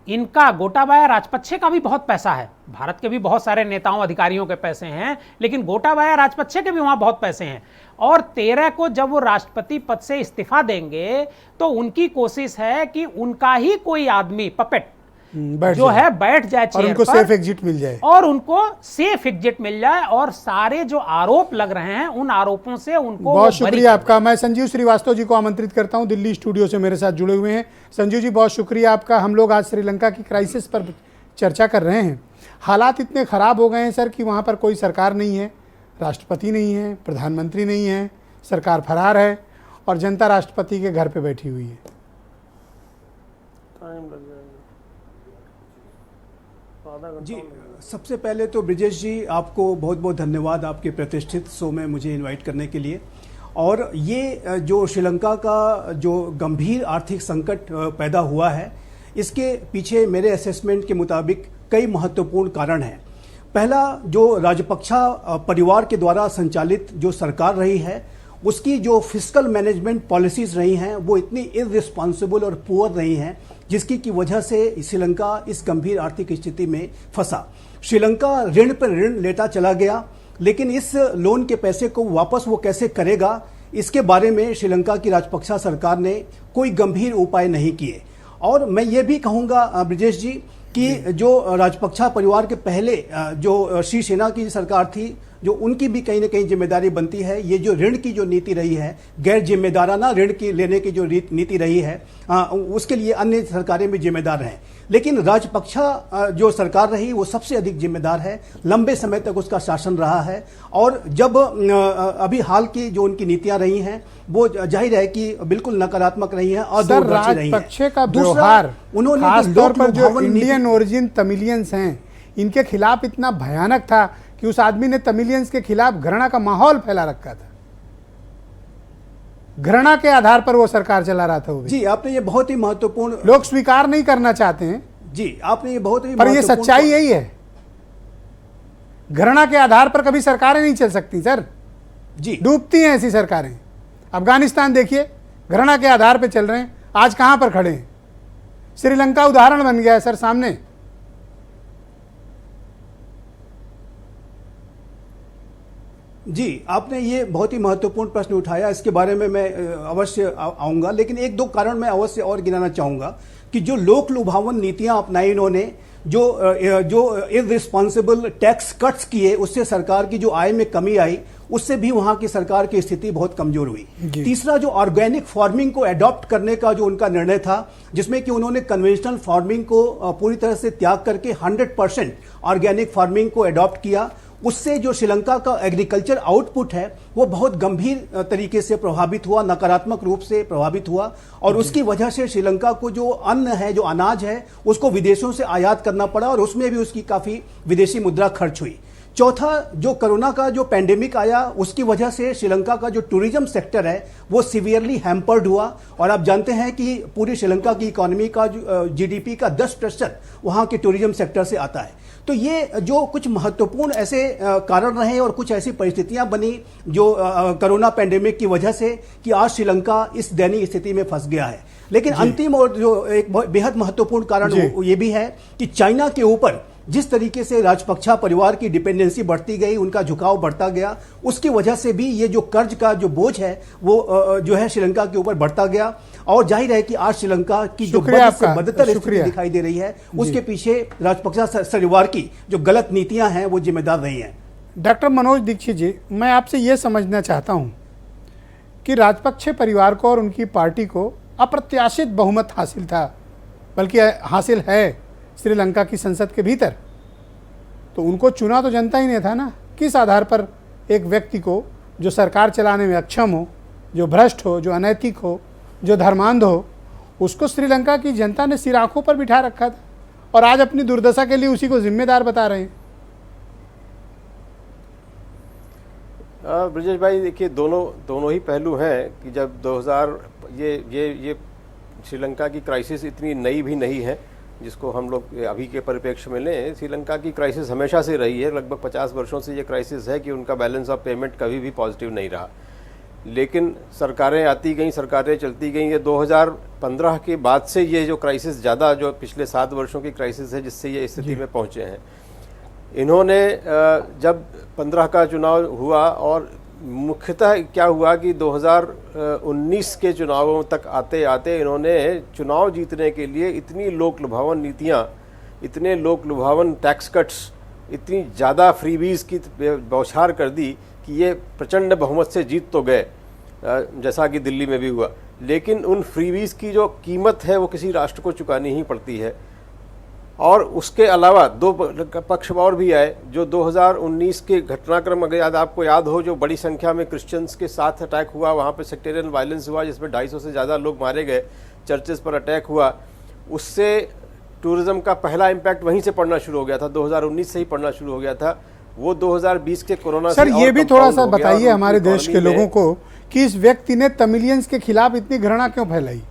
इनका गोटाबाया राजपक्षे का भी बहुत पैसा है। भारत के भी बहुत सारे नेताओं अधिकारियों के पैसे हैं, लेकिन गोटाबाया राजपक्षे के भी वहां बहुत पैसे हैं। और 13 को जब वो राष्ट्रपति पद से इस्तीफा देंगे तो उनकी कोशिश है कि उनका ही कोई आदमी पपेट जो है बैठ जाए और चेयर उनको पर, सेफ एग्जिट मिल जाए और उनको सेफ एग्जिट मिल जाए, और सारे जो आरोप लग रहे हैं उन आरोपों से उनको बहुत वो बरी शुक्रिया कर दें। आपका। मैं संजीव श्रीवास्तव जी को आमंत्रित करता हूं, दिल्ली स्टूडियो से मेरे साथ जुड़े हुए हैं। संजीव जी, बहुत शुक्रिया आपका। हम लोग आज श्रीलंका की क्राइसिस पर चर्चा कर रहे हैं। हालात इतने ख़राब हो गए हैं सर कि वहाँ पर कोई सरकार नहीं है, राष्ट्रपति नहीं है, प्रधानमंत्री नहीं है, सरकार फरार है और जनता राष्ट्रपति के घर पे बैठी हुई है। टाइम लग जाएगा, आधा घंटा जी, लगेगा। सबसे पहले तो ब्रिजेश जी आपको बहुत बहुत धन्यवाद आपके प्रतिष्ठित शो में मुझे इनवाइट करने के लिए। और ये जो श्रीलंका का जो गंभीर आर्थिक संकट पैदा हुआ है, इसके पीछे मेरे असेसमेंट के मुताबिक कई महत्वपूर्ण कारण हैं। पहला, जो राजपक्षा परिवार के द्वारा संचालित जो सरकार रही है, उसकी जो फिस्कल मैनेजमेंट पॉलिसीज रही हैं वो इतनी इररिस्पॉन्सिबल और पुअर रही हैं, जिसकी की वजह से श्रीलंका इस गंभीर आर्थिक स्थिति में फंसा। श्रीलंका ऋण पर ऋण लेता चला गया, लेकिन इस लोन के पैसे को वापस वो कैसे करेगा, इसके बारे में श्रीलंका की राजपक्षा सरकार ने कोई गंभीर उपाय नहीं किए। और मैं ये भी कहूँगा ब्रिजेश जी कि जो राजपक्षा परिवार के पहले जो शिवसेना की सरकार थी, जो उनकी भी कहीं ना कहीं जिम्मेदारी बनती है। ये जो ऋण की जो नीति रही है, गैर जिम्मेदाराना ऋण की लेने की जो नीति रही है, उसके लिए अन्य सरकारें भी जिम्मेदार हैं। लेकिन राजपक्षा जो सरकार रही वो सबसे अधिक जिम्मेदार है, लंबे समय तक उसका शासन रहा है। और जब अभी हाल की जो उनकी नीतियां रही हैं वो जाहिर है कि बिल्कुल नकारात्मक रही हैं, अदूरदर्शी रही हैं। राजपक्षे का व्यवहार उन्होंने खासतौर पर जो इंडियन ओरिजिन तमिलियंस हैं, इनके खिलाफ इतना भयानक था कि उस आदमी ने तमिलियंस के खिलाफ घृणा का माहौल फैला रखा था। घृणा के आधार पर वो सरकार चला रहा था वो भी। जी, आपने ये बहुत ही महत्वपूर्ण, लोग स्वीकार नहीं करना चाहते हैं जी आपने ये बहुत ही पर ये महत्वपूर्ण सच्चाई यही है। घृणा के आधार पर कभी सरकारें नहीं चल सकती सर, जी डूबती हैं ऐसी सरकारें। अफगानिस्तान देखिए, घृणा के आधार पर चल रहे हैं, आज कहां पर खड़े हैं। श्रीलंका उदाहरण बन गया है सर सामने। जी, आपने ये बहुत ही महत्वपूर्ण प्रश्न उठाया, इसके बारे में मैं अवश्य आऊंगा। लेकिन एक दो कारण मैं अवश्य और गिनाना चाहूंगा कि जो लोक लुभावन नीतियां अपनाई इन्होंने, जो इररिस्पॉन्सिबल टैक्स कट्स किए, उससे सरकार की जो आय में कमी आई, उससे भी वहां की सरकार की स्थिति बहुत कमजोर हुई। तीसरा, जो ऑर्गेनिक फार्मिंग को अडॉप्ट करने का जो उनका निर्णय था, जिसमें कि उन्होंने कन्वेंशनल फार्मिंग को पूरी तरह से त्याग करके 100% ऑर्गेनिक फार्मिंग को अडॉप्ट किया, उससे जो श्रीलंका का एग्रीकल्चर आउटपुट है वो बहुत गंभीर तरीके से प्रभावित हुआ, नकारात्मक रूप से प्रभावित हुआ। और उसकी वजह से श्रीलंका को जो अन्न है, जो अनाज है, उसको विदेशों से आयात करना पड़ा और उसमें भी उसकी काफी विदेशी मुद्रा खर्च हुई। चौथा, जो कोरोना का जो पैंडेमिक आया, उसकी वजह से श्रीलंका का जो टूरिज्म सेक्टर है वो सीवियरली हैम्पर्ड हुआ। और आप जानते हैं कि पूरी श्रीलंका की इकोनॉमी का जीडीपी का 10% वहां के टूरिज्म सेक्टर से आता है। तो ये जो कुछ महत्वपूर्ण ऐसे कारण रहे और कुछ ऐसी परिस्थितियां बनी जो कोरोना पैंडेमिक की वजह से, कि आज श्रीलंका इस दयनीय स्थिति में फंस गया है। लेकिन अंतिम और जो एक बेहद महत्वपूर्ण कारण ये भी है कि चाइना के ऊपर जिस तरीके से राजपक्षा परिवार की डिपेंडेंसी बढ़ती गई, उनका झुकाव बढ़ता गया, उसकी वजह से भी ये जो कर्ज का जो बोझ है वो जो है श्रीलंका के ऊपर बढ़ता गया। और जाहिर है कि आज श्रीलंका की जो बदतर स्थिति दिखाई दे रही है, उसके पीछे राजपक्षा परिवार की जो गलत नीतियां हैं वो जिम्मेदार रही हैं। डॉक्टर मनोज दीक्षित जी, मैं आपसे ये समझना चाहता हूं कि राजपक्षे परिवार को और उनकी पार्टी को अप्रत्याशित बहुमत हासिल था, बल्कि हासिल है श्रीलंका की संसद के भीतर। तो उनको चुना तो जनता ही ने था ना। किस आधार पर एक व्यक्ति को जो सरकार चलाने में अक्षम हो, जो भ्रष्ट हो, जो अनैतिक हो, जो धर्मांध हो, उसको श्रीलंका की जनता ने सिर आंखों पर बिठा रखा था और आज अपनी दुर्दशा के लिए उसी को जिम्मेदार बता रहे हैं। ब्रजेश भाई देखिए, दोनों ही पहलू हैं कि जब 2000 ये श्रीलंका की क्राइसिस इतनी नई भी नहीं है जिसको हम लोग अभी के परिप्रेक्ष्य में लें। श्रीलंका की क्राइसिस हमेशा से रही है, लगभग 50 वर्षों से ये क्राइसिस है कि उनका बैलेंस ऑफ पेमेंट कभी भी पॉजिटिव नहीं रहा। लेकिन सरकारें आती गईं, सरकारें चलती गईं। ये 2015 के बाद से ये जो क्राइसिस ज़्यादा, जो पिछले 7 वर्षों की क्राइसिस है जिससे ये स्थिति में पहुँचे हैं। इन्होंने जब 15 का चुनाव हुआ और मुख्यतः क्या हुआ कि 2019 के चुनावों तक आते आते इन्होंने चुनाव जीतने के लिए इतनी लोक लुभावन नीतियाँ, इतने लोक लुभावन टैक्स कट्स, इतनी ज़्यादा फ्रीबीज़ की बौछार कर दी कि ये प्रचंड बहुमत से जीत तो गए, जैसा कि दिल्ली में भी हुआ। लेकिन उन फ्रीबीज़ की जो कीमत है वो किसी राष्ट्र को चुकानी ही पड़ती है। और उसके अलावा 2 पक्ष और भी आए। जो 2019 के घटनाक्रम अगर आपको याद हो, जो बड़ी संख्या में क्रिश्चियंस के साथ अटैक हुआ, वहाँ पे सेक्टेरियन वायलेंस हुआ जिसमें 250 से ज़्यादा लोग मारे गए, चर्चेस पर अटैक हुआ, उससे टूरिज़्म का पहला इम्पैक्ट वहीं से पड़ना शुरू हो गया था। 2019 से ही पड़ना शुरू हो गया था। वो 2020 के कोरोना सर ये भी थोड़ा सा बताइए हमारे देश के लोगों को कि इस व्यक्ति ने तमिलियंस के खिलाफ इतनी घृणा क्यों फैलाई?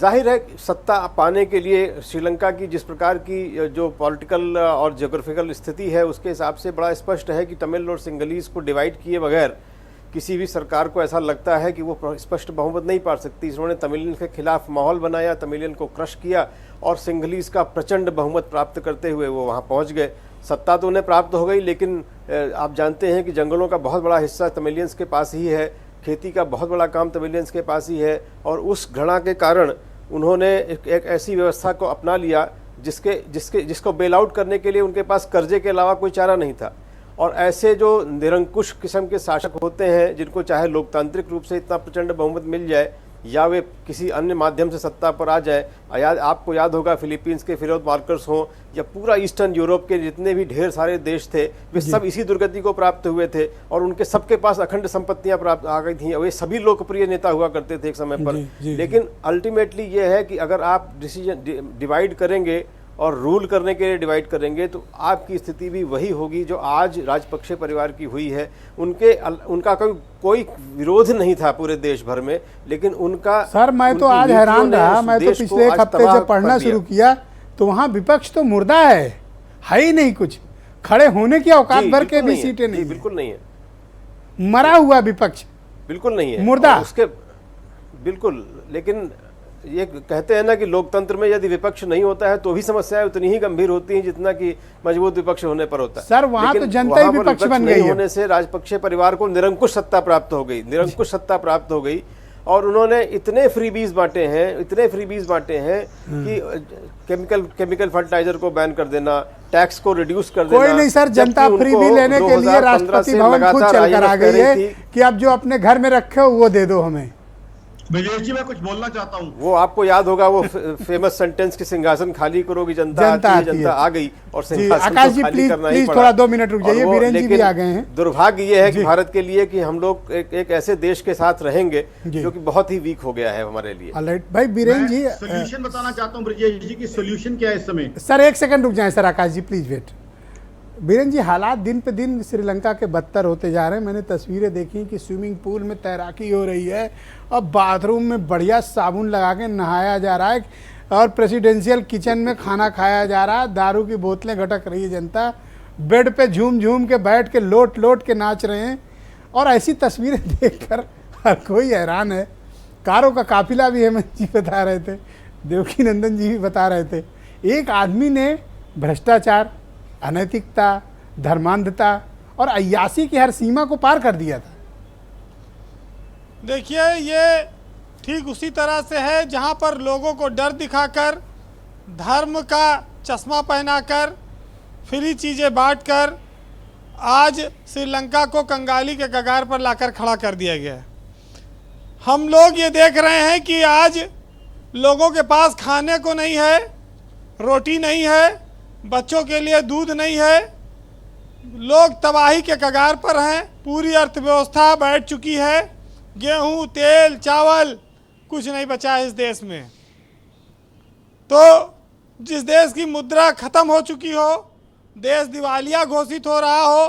जाहिर है सत्ता पाने के लिए श्रीलंका की जिस प्रकार की जो पॉलिटिकल और ज्योग्राफिकल स्थिति है उसके हिसाब से बड़ा स्पष्ट है कि तमिल और सिंगलीज को डिवाइड किए बगैर किसी भी सरकार को ऐसा लगता है कि वो स्पष्ट बहुमत नहीं पा सकती। उन्होंने तमिलियन के खिलाफ माहौल बनाया, तमिलियन को क्रश किया और सिंगलीज का प्रचंड बहुमत प्राप्त करते हुए वो वहाँ पहुँच गए। सत्ता तो उन्हें प्राप्त हो गई, लेकिन आप जानते हैं कि जंगलों का बहुत बड़ा हिस्सा तमिलियंस के पास ही है, खेती का बहुत बड़ा काम तमिलियंस के पास ही है। और उस घृणा के कारण उन्होंने एक ऐसी व्यवस्था को अपना लिया जिसको बेल आउट करने के लिए उनके पास कर्जे के अलावा कोई चारा नहीं था। और ऐसे जो निरंकुश किस्म के शासक होते हैं, जिनको चाहे लोकतांत्रिक रूप से इतना प्रचंड बहुमत मिल जाए या वे किसी अन्य माध्यम से सत्ता पर आ जाए, आपको याद होगा फिलीपींस के फिरोज मार्कस हों या पूरा ईस्टर्न यूरोप के जितने भी ढेर सारे देश थे, वे सब इसी दुर्गति को प्राप्त हुए थे और उनके सबके पास अखंड संपत्तियां प्राप्त आ गई थी। वे सभी लोकप्रिय नेता हुआ करते थे एक समय पर। लेकिन अल्टीमेटली ये है कि अगर आप डिसीजन डिवाइड करेंगे और रूल करने के लिए डिवाइड करेंगे तो आपकी स्थिति भी वही होगी जो आज राजपक्षे परिवार की हुई है। उनका कोई विरोध नहीं था पूरे देश भर में, लेकिन उनका सर मैं तो आज हैरान रहा। मैं तो पिछले एक हफ्ते से पढ़ना शुरू किया तो वहाँ विपक्ष तो मुर्दा है ही नहीं, कुछ खड़े होने की औकात भर के भी सीटें नहीं, बिल्कुल नहीं है। मरा हुआ विपक्ष बिल्कुल नहीं है, मुर्दा उसके बिल्कुल। लेकिन ये कहते हैं ना कि लोकतंत्र में यदि विपक्ष नहीं होता है तो भी समस्याएं उतनी ही गंभीर होती हैं जितना कि मजबूत विपक्ष होने पर होता है। सर वहां तो जनता ही विपक्ष बन गई है। होने से राजपक्षे परिवार को निरंकुश सत्ता प्राप्त हो गई, और उन्होंने इतने फ्रीबीज बांटे हैं कि केमिकल फर्टिलाइजर को बैन कर देना, टैक्स को रिड्यूस कर देना। कोई नहीं सर, जनता फ्रीबी लेने के लिए राष्ट्रपति भवन खुद चल कर आ गई है कि अब जो अपने घर में रखे हो वो दे दो हमें। ब्रजेश जी मैं कुछ बोलना चाहता हूँ। वो आपको याद होगा वो फेमस सेंटेंस कि सिंहासन खाली करोगी जनता आ गई और सिंहासन को खाली करना ही पड़ा। थोड़ा 2 मिनट रुक जाइए, बीरेन जी भी आ गए हैं। दुर्भाग्य ये है कि भारत के लिए कि हम लोग एक ऐसे देश के साथ रहेंगे जो कि बहुत ही वीक हो गया है हमारे लिए। भाई बीरेन जी सोल्यूशन बताना चाहता हूँ ब्रजेश जी की सोल्यूशन क्या है इस समय। सर 1 सेकंड रुक जाए sir, Akash ji please wait. Biren ji हालात दिन पे दिन श्रीलंका के बदतर होते जा रहे हैं। मैंने तस्वीरें देखी कि स्विमिंग पूल में तैराकी हो रही है और बाथरूम में बढ़िया साबुन लगा के नहाया जा रहा है और प्रेसिडेंशियल किचन में खाना खाया जा रहा है। दारू की बोतलें घटक रही है जनता, बेड पे झूम झूम के बैठ के लोट के नाच रहे हैं। और ऐसी तस्वीरें देखकर हर कोई हैरान है। कारों का काफिला भी हेमंत जी बता रहे थे, देवकी नंदन जी भी बता रहे थे। एक आदमी ने भ्रष्टाचार, अनैतिकता, धर्मांधता और अय्यासी की हर सीमा को पार कर दिया था। देखिए ये ठीक उसी तरह से है जहां पर लोगों को डर दिखाकर, धर्म का चश्मा पहनाकर, फ्री चीज़ें बांटकर आज श्रीलंका को कंगाली के कगार पर लाकर खड़ा कर दिया गया है। हम लोग ये देख रहे हैं कि आज लोगों के पास खाने को नहीं है, रोटी नहीं है, बच्चों के लिए दूध नहीं है, लोग तबाही के कगार पर हैं। पूरी अर्थव्यवस्था बैठ चुकी है, गेहूं, तेल, चावल कुछ नहीं बचा है इस देश में। तो जिस देश की मुद्रा खत्म हो चुकी हो, देश दिवालिया घोषित हो रहा हो,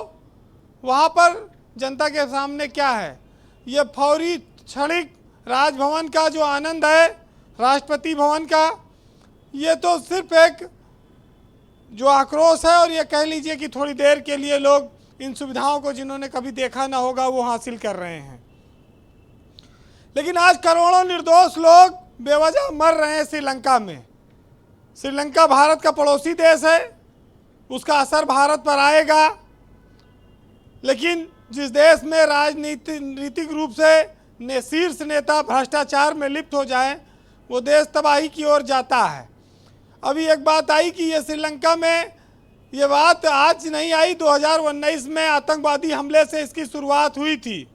वहाँ पर जनता के सामने क्या है, ये फौरी क्षणिक राजभवन का जो आनंद है, राष्ट्रपति भवन का, ये तो सिर्फ एक जो आक्रोश है, और ये कह लीजिए कि थोड़ी देर के लिए लोग इन सुविधाओं को जिन्होंने कभी देखा ना होगा वो हासिल कर रहे हैं। लेकिन आज करोड़ों निर्दोष लोग बेवजह मर रहे हैं श्रीलंका में। श्रीलंका भारत का पड़ोसी देश है, उसका असर भारत पर आएगा, लेकिन जिस देश में राजनीतिक रूप से शीर्ष नेता भ्रष्टाचार में लिप्त हो जाए वो देश तबाही की ओर जाता है। अभी एक बात आई कि ये श्रीलंका में, ये बात आज नहीं आई, 2019 में आतंकवादी हमले से इसकी शुरुआत हुई थी,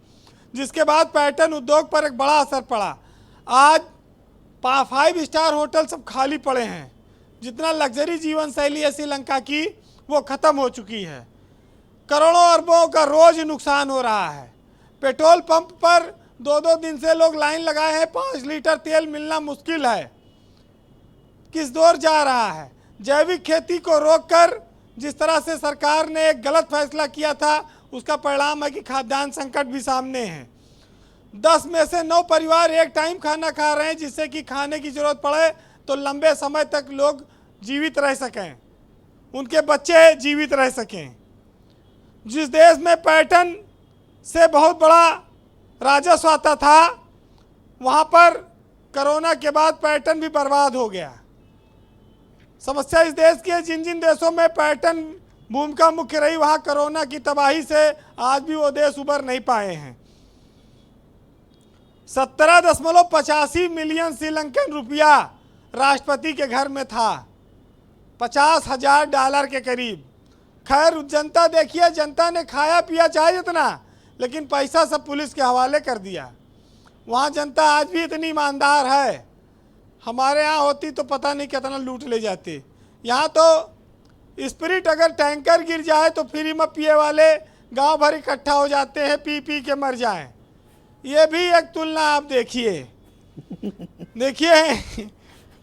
जिसके बाद पर्यटन उद्योग पर एक बड़ा असर पड़ा। आज 5 स्टार होटल सब खाली पड़े हैं, जितना लग्जरी जीवन शैली है श्रीलंका की वो ख़त्म हो चुकी है। करोड़ों अरबों का रोज नुकसान हो रहा है। पेट्रोल पंप पर 2-2 दिन से लोग लाइन लगाए हैं, 5 लीटर तेल मिलना मुश्किल है। किस दौर जा रहा है? जैविक खेती को रोककर जिस तरह से सरकार ने एक गलत फैसला किया था, उसका परिणाम है कि खाद्यान्न संकट भी सामने है। 10 में से 9 परिवार एक टाइम खाना खा रहे हैं, जिससे कि खाने की जरूरत पड़े तो लंबे समय तक लोग जीवित रह सकें, उनके बच्चे जीवित रह सकें। जिस देश में पर्यटन से बहुत बड़ा राजस्व आता था, वहाँ पर कोरोना के बाद पर्यटन भी बर्बाद हो गया। समस्या इस देश की है, जिन जिन देशों में पर्यटन भूमिका मुख्य रही, वहाँ कोरोना की तबाही से आज भी वो देश उबर नहीं पाए हैं। 17.85 मिलियन श्रीलंकन रुपया राष्ट्रपति के घर में था, $50,000 के करीब। खैर जनता देखिए, जनता ने खाया पिया चाहे जितना, लेकिन पैसा सब पुलिस के हवाले कर दिया। वहाँ जनता आज भी इतनी ईमानदार है, हमारे यहाँ होती तो पता नहीं कितना लूट ले जाते। यहाँ तो स्पिरिट अगर टैंकर गिर जाए तो फ्री में पिए वाले गांव भर इकट्ठा हो जाते हैं, पी पी के मर जाएं। ये भी एक तुलना आप देखिए। देखिए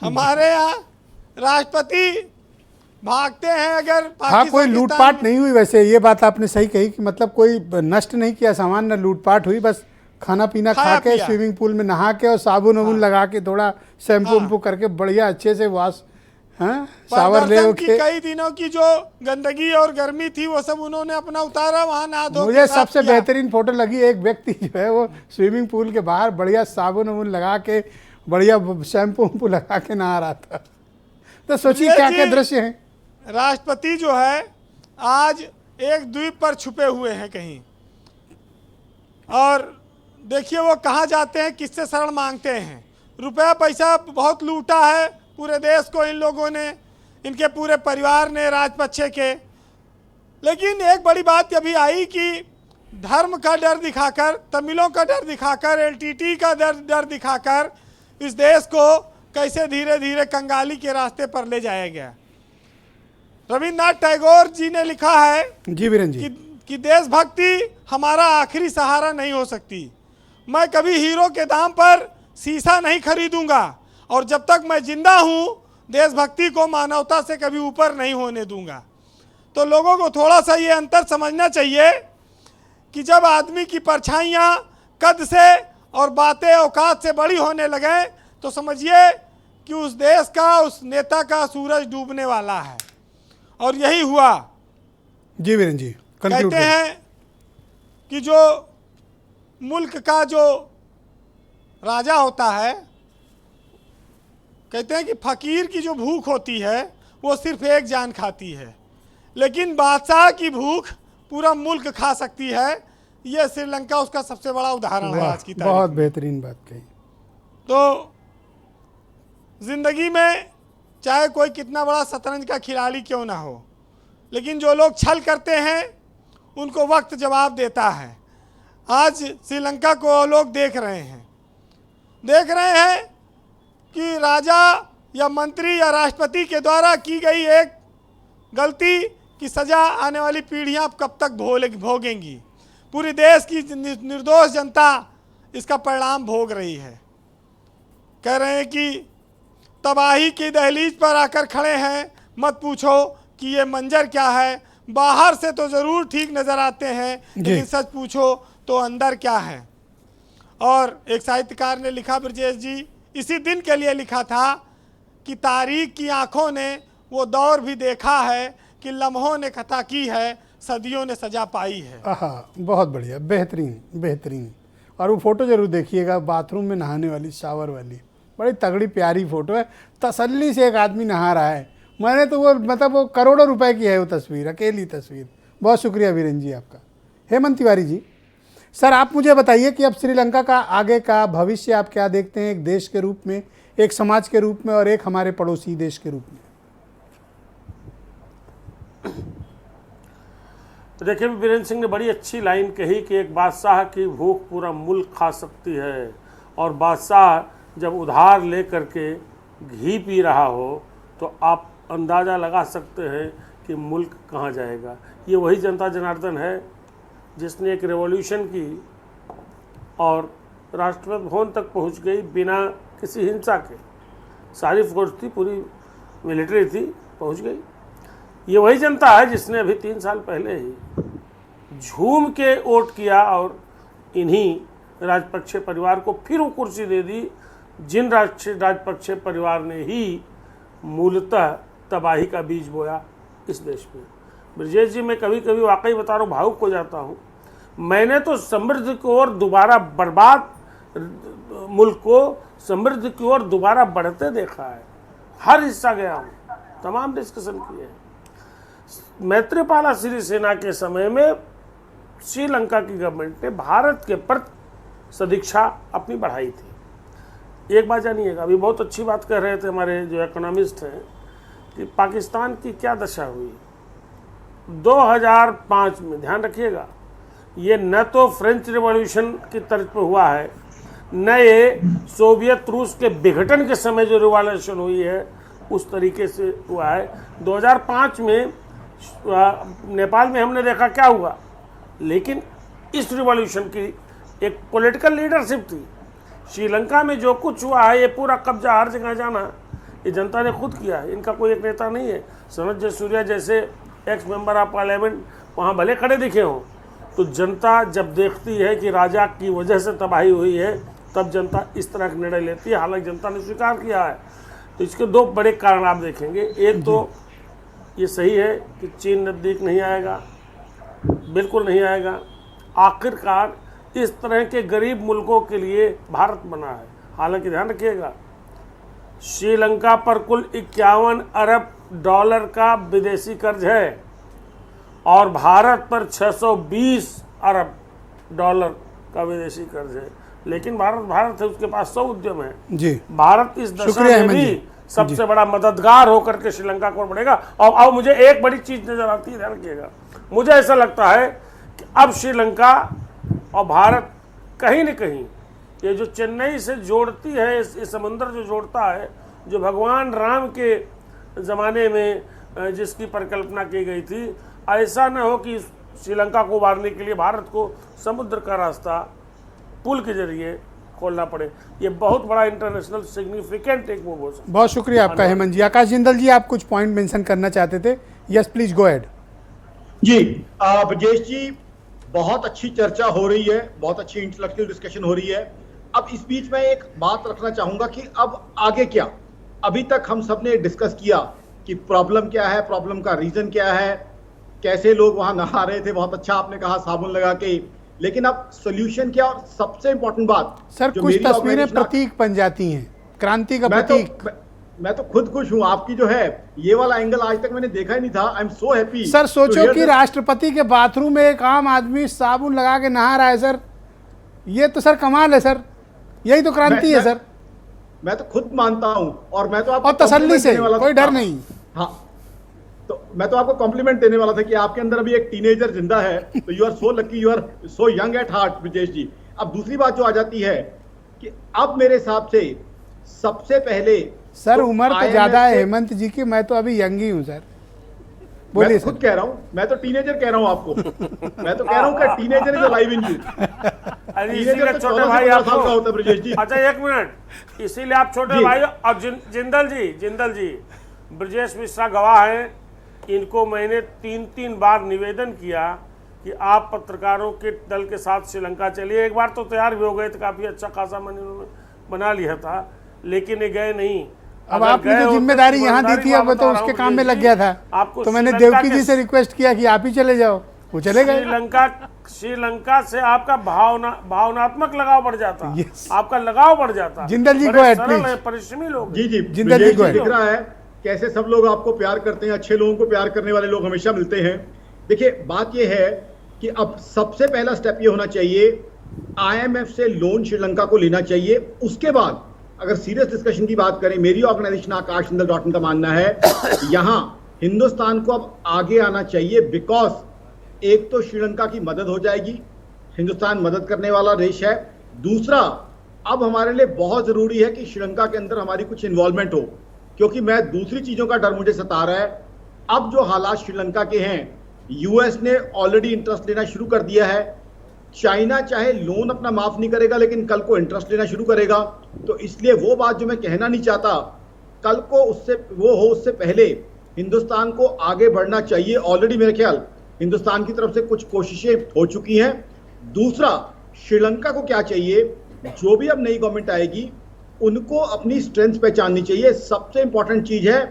हमारे यहाँ राष्ट्रपति भागते हैं अगर हाँ, कोई लूटपाट नहीं हुई। वैसे ये बात आपने सही कही कि मतलब कोई नष्ट नहीं किया सामान, न लूटपाट हुई, बस खाना पीना खा के स्विमिंग पूल में नहा के और साबुन वाबुन लगा के थोड़ा शैम्पू वैम्पू करके बढ़िया अच्छे से वॉश, हाँ, शावर ले के। कई दिनों की जो गंदगी और गर्मी थी वो सब उन्होंने अपना उतारा, वहाँ नहा धो। मुझे सबसे बेहतरीन फोटो लगी, एक व्यक्ति जो है वो स्विमिंग पूल के बाहर बढ़िया साबुन वाबुन लगा के बढ़िया शैम्पू वैम्पू लगा के नहा रहा था। तो सोचिए क्या क्या दृश्य है। राष्ट्रपति जो है आज एक द्वीप पर छुपे हुए हैं कहीं, और देखिए वो कहाँ जाते हैं, किससे शरण मांगते हैं। रुपया पैसा बहुत लूटा है पूरे देश को इन लोगों ने, इनके पूरे परिवार ने, राजपक्षे के। लेकिन एक बड़ी बात अभी आई कि धर्म का डर दिखाकर, तमिलों का डर दिखाकर, एलटीटी का डर दिखाकर इस देश को कैसे धीरे धीरे कंगाली के रास्ते पर ले जाया गया। रविन्द्रनाथ टैगोर जी ने लिखा है जी वीरेन जी कि देशभक्ति हमारा आखिरी सहारा नहीं हो सकती। मैं कभी हीरो के दाम पर शीशा नहीं खरीदूंगा, और जब तक मैं जिंदा हूं देशभक्ति को मानवता से कभी ऊपर नहीं होने दूंगा। तो लोगों को थोड़ा सा ये अंतर समझना चाहिए कि जब आदमी की परछाइयाँ कद से और बातें औकात से बड़ी होने लगे तो समझिए कि उस देश का, उस नेता का सूरज डूबने वाला है। और यही हुआ। जी वीरेन जी, कहते हैं कि जो मुल्क का जो राजा होता है, कहते हैं कि फकीर की जो भूख होती है वो सिर्फ एक जान खाती है, लेकिन बादशाह की भूख पूरा मुल्क खा सकती है। ये श्रीलंका उसका सबसे बड़ा उदाहरण है आज की तारीख। बहुत बेहतरीन बात कही। तो जिंदगी में चाहे कोई कितना बड़ा शतरंज का खिलाड़ी क्यों ना हो, लेकिन जो लोग छल करते हैं उनको वक्त जवाब देता है। आज श्रीलंका को लोग देख रहे हैं कि राजा या मंत्री या राष्ट्रपति के द्वारा की गई एक गलती की सज़ा आने वाली पीढ़ियां अब कब तक भोगेंगी। पूरी देश की निर्दोष जनता इसका परिणाम भोग रही है। कह रहे हैं कि तबाही की दहलीज पर आकर खड़े हैं, मत पूछो कि ये मंजर क्या है, बाहर से तो जरूर ठीक नजर आते हैं, लेकिन सच पूछो तो अंदर क्या है। और एक साहित्यकार ने लिखा, ब्रजेश जी, इसी दिन के लिए लिखा था कि तारीख की आंखों ने वो दौर भी देखा है कि लम्हों ने कथा की है, सदियों ने सजा पाई है। बहुत बढ़िया, बेहतरीन बेहतरीन। और वो फोटो जरूर देखिएगा, बाथरूम में नहाने वाली, शावर वाली, बड़ी तगड़ी प्यारी फोटो है। तसल्ली से एक आदमी नहा रहा है। मैंने तो वो मतलब वो करोड़ों रुपए की है वो तस्वीर, अकेली तस्वीर। बहुत शुक्रिया वीरेंद्र जी आपका। हेमंत तिवारी जी, सर आप मुझे बताइए कि अब श्रीलंका का आगे का भविष्य आप क्या देखते हैं, एक देश के रूप में, एक समाज के रूप में और एक हमारे पड़ोसी देश के रूप में? देखिए, वीरेंद्र सिंह ने बड़ी अच्छी लाइन कही कि एक बादशाह की भूख पूरा मुल्क खा सकती है, और बादशाह जब उधार ले करके घी पी रहा हो तो आप अंदाज़ा लगा सकते हैं कि मुल्क कहाँ जाएगा। ये वही जनता जनार्दन है जिसने एक रेवोल्यूशन की और राष्ट्रपति भवन तक पहुंच गई बिना किसी हिंसा के। सारी फोर्स थी, पूरी मिलिट्री थी, पहुंच गई। ये वही जनता है जिसने अभी 3 साल पहले ही झूम के वोट किया और इन्हीं राजपक्षे परिवार को फिर वो कुर्सी दे दी, जिन राजपक्षे परिवार ने ही मूलतः तबाही का बीज बोया इस देश में। ब्रजेश जी, मैं कभी कभी वाकई बता रहा हूँ, भावुक हो जाता हूँ। मैंने तो समृद्धि की ओर दोबारा बर्बाद मुल्क को समृद्धि की ओर दोबारा बढ़ते देखा है। हर हिस्सा गया हूँ, तमाम डिस्कशन किए हैं। मैत्रीपाला सिरिसेना के समय में श्रीलंका की गवर्नमेंट ने भारत के प्रति सदिच्छा अपनी बढ़ाई थी। एक बात जानिएगा, अभी बहुत अच्छी बात कह रहे थे हमारे जो इकोनॉमिस्ट हैं कि पाकिस्तान की क्या दशा हुई 2005 में। ध्यान रखिएगा, ये न तो फ्रेंच रिवॉल्यूशन की तर्ज पर हुआ है, न ये सोवियत रूस के विघटन के समय जो रिवॉल्यूशन हुई है उस तरीके से हुआ है। 2005 में नेपाल में हमने देखा क्या हुआ, लेकिन इस रिवॉल्यूशन की एक पॉलिटिकल लीडरशिप थी। श्रीलंका में जो कुछ हुआ है, ये पूरा कब्जा हर जगह जाना, ये जनता ने खुद किया है। इनका कोई एक नेता नहीं है। सनत जयसूर्या जैसे एक्स मेंबर ऑफ पार्लियामेंट वहाँ भले खड़े दिखे हों, तो जनता जब देखती है कि राजा की वजह से तबाही हुई है, तब जनता इस तरह का निर्णय लेती है। हालांकि जनता ने स्वीकार किया है। तो इसके 2 बड़े कारण आप देखेंगे। एक तो ये सही है कि चीन नज़दीक नहीं आएगा, बिल्कुल नहीं आएगा। आखिरकार इस तरह के गरीब मुल्कों के लिए भारत बना है। हालांकि ध्यान रखिएगा, श्रीलंका पर कुल 51 अरब डॉलर का विदेशी कर्ज है और भारत पर 620 अरब डॉलर का विदेशी कर्ज है। लेकिन भारत है, उसके पास 100 उद्यम है जी। भारत इस दशा में भी सबसे बड़ा मददगार होकर के श्रीलंका को बढ़ेगा। और अब मुझे एक बड़ी चीज नजर आती है, ध्यान रखिएगा, मुझे ऐसा लगता है कि अब श्रीलंका और भारत कहीं न कहीं ये जो चेन्नई से जोड़ती है, ये समंदर जो जोड़ता है, जो भगवान राम के ज़माने में जिसकी परिकल्पना की गई थी, ऐसा न हो कि श्रीलंका को उबारने के लिए भारत को समुद्र का रास्ता पुल के जरिए खोलना पड़े। ये बहुत बड़ा इंटरनेशनल सिग्निफिकेंट एक मूव हो सकता है। बहुत शुक्रिया आपका हेमंत जी। आकाश जिंदल जी, आप कुछ पॉइंट मेंशन करना चाहते थे? Yes please go ahead. जी ब्रजेश जी, बहुत अच्छी चर्चा हो रही है, बहुत अच्छी इंटेलेक्चुअल डिस्कशन हो रही है। अब इस बीच में एक बात रखना चाहूंगा कि अब आगे क्या। अभी तक हम सब ने डिस्कस किया कि प्रॉब्लम क्या है, प्रॉब्लम का रीजन क्या है, कैसे लोग वहां नहा रहे थे, बहुत अच्छा आपने कहा साबुन लगा के। लेकिन अब सोल्यूशन क्या, और सबसे इंपॉर्टेंट बात सर, कुछ तस्वीरें प्रतीक बन जाती हैं, क्रांति का प्रतीक। मैं तो खुद खुश हूं। आपकी जो है ये वाला एंगल आज तक मैंने देखा ही नहीं था। I am so happy. Sir सोचो कि राष्ट्रपति के बाथरूम में एक आम आदमी साबुन लगा के नहा रहा है सर। ये तो सर कमाल है सर, यही तो क्रांति है सर। मैं तो खुद मानता हूं, और मैं तो आपको और तसल्ली से, कोई डर नहीं। हाँ, तो मैं तो आपको कॉम्प्लीमेंट देने वाला था कि आपके अंदर अभी एक टीनेजर जिंदा है, तो you are so lucky, you are so young at heart Brajesh ji. अब दूसरी बात जो आ जाती है कि अब मेरे हिसाब से सबसे पहले सर तो उम्र तो ज्यादा है हेमंत जी की, मैं तो अभी यंग ही हूँ सर। बोलिए। मैं खुद कह रहा हूँ, मैं तो टीनेजर कह रहा हूँ आपको। मैं तो कह रहा हूँ कि teenager is alive in you. Teenager तो छोटे भाई आप साल का होता है ब्रजेश जी। अच्छा एक मिनट, इसीलिए आप छोटे भाई और जिंदल जी ब्रजेश मिश्रा गवाह हैं, इनको मैंने 3 बार निवेदन किया कि आप पत्रकारों के दल के साथ श्रीलंका चलिए। एक बार तो तैयार भी हो गए थे, काफ़ी अच्छा खासा मैंने उन्होंने बना लिया था, लेकिन ये गए नहीं। अब आपने जो जिम्मेदारी यहाँ दी थी अब तो उसके काम में लग गया था, तो मैंने देवकी जी से रिक्वेस्ट किया कि आप ही चले जाओ, वो चले गए। श्रीलंका से आपका भावनात्मक लगाव बढ़ जाता, आपका लगाव बढ़ जाता। जिंदल जी को परिश्रमी लोग। जी जी, जिंदल जी को दिख रहा है कैसे सब लोग आपको प्यार करते हैं, अच्छे लोगों को प्यार करने वाले लोग हमेशा मिलते हैं। देखिए बात यह है कि अब सबसे पहला स्टेप ये होना चाहिए, IMF से लोन श्रीलंका को लेना चाहिए। उसके बाद अगर सीरियस डिस्कशन की बात करें, मेरी ऑर्गेनाइजेशन आकाशजिंदल.in का मानना है यहां हिंदुस्तान को अब आगे आना चाहिए, बिकॉज एक तो श्रीलंका की मदद हो जाएगी, हिंदुस्तान मदद करने वाला देश है। दूसरा, अब हमारे लिए बहुत जरूरी है कि श्रीलंका के अंदर हमारी कुछ इन्वॉल्वमेंट हो, क्योंकि मैं दूसरी चीजों का डर मुझे सता रहा है। अब जो हालात श्रीलंका के हैं, यूएस ने ऑलरेडी इंटरेस्ट लेना शुरू कर दिया है, चाइना चाहे लोन अपना माफ नहीं करेगा लेकिन कल को इंटरेस्ट लेना शुरू करेगा। तो इसलिए वो बात जो मैं कहना नहीं चाहता, कल को उससे पहले हिंदुस्तान को आगे बढ़ना चाहिए। ऑलरेडी मेरे ख्याल हिंदुस्तान की तरफ से कुछ कोशिशें हो चुकी हैं। दूसरा, श्रीलंका को क्या चाहिए, जो भी अब नई गवर्नमेंट आएगी उनको अपनी स्ट्रेंथ पहचाननी चाहिए। सबसे इंपॉर्टेंट चीज है,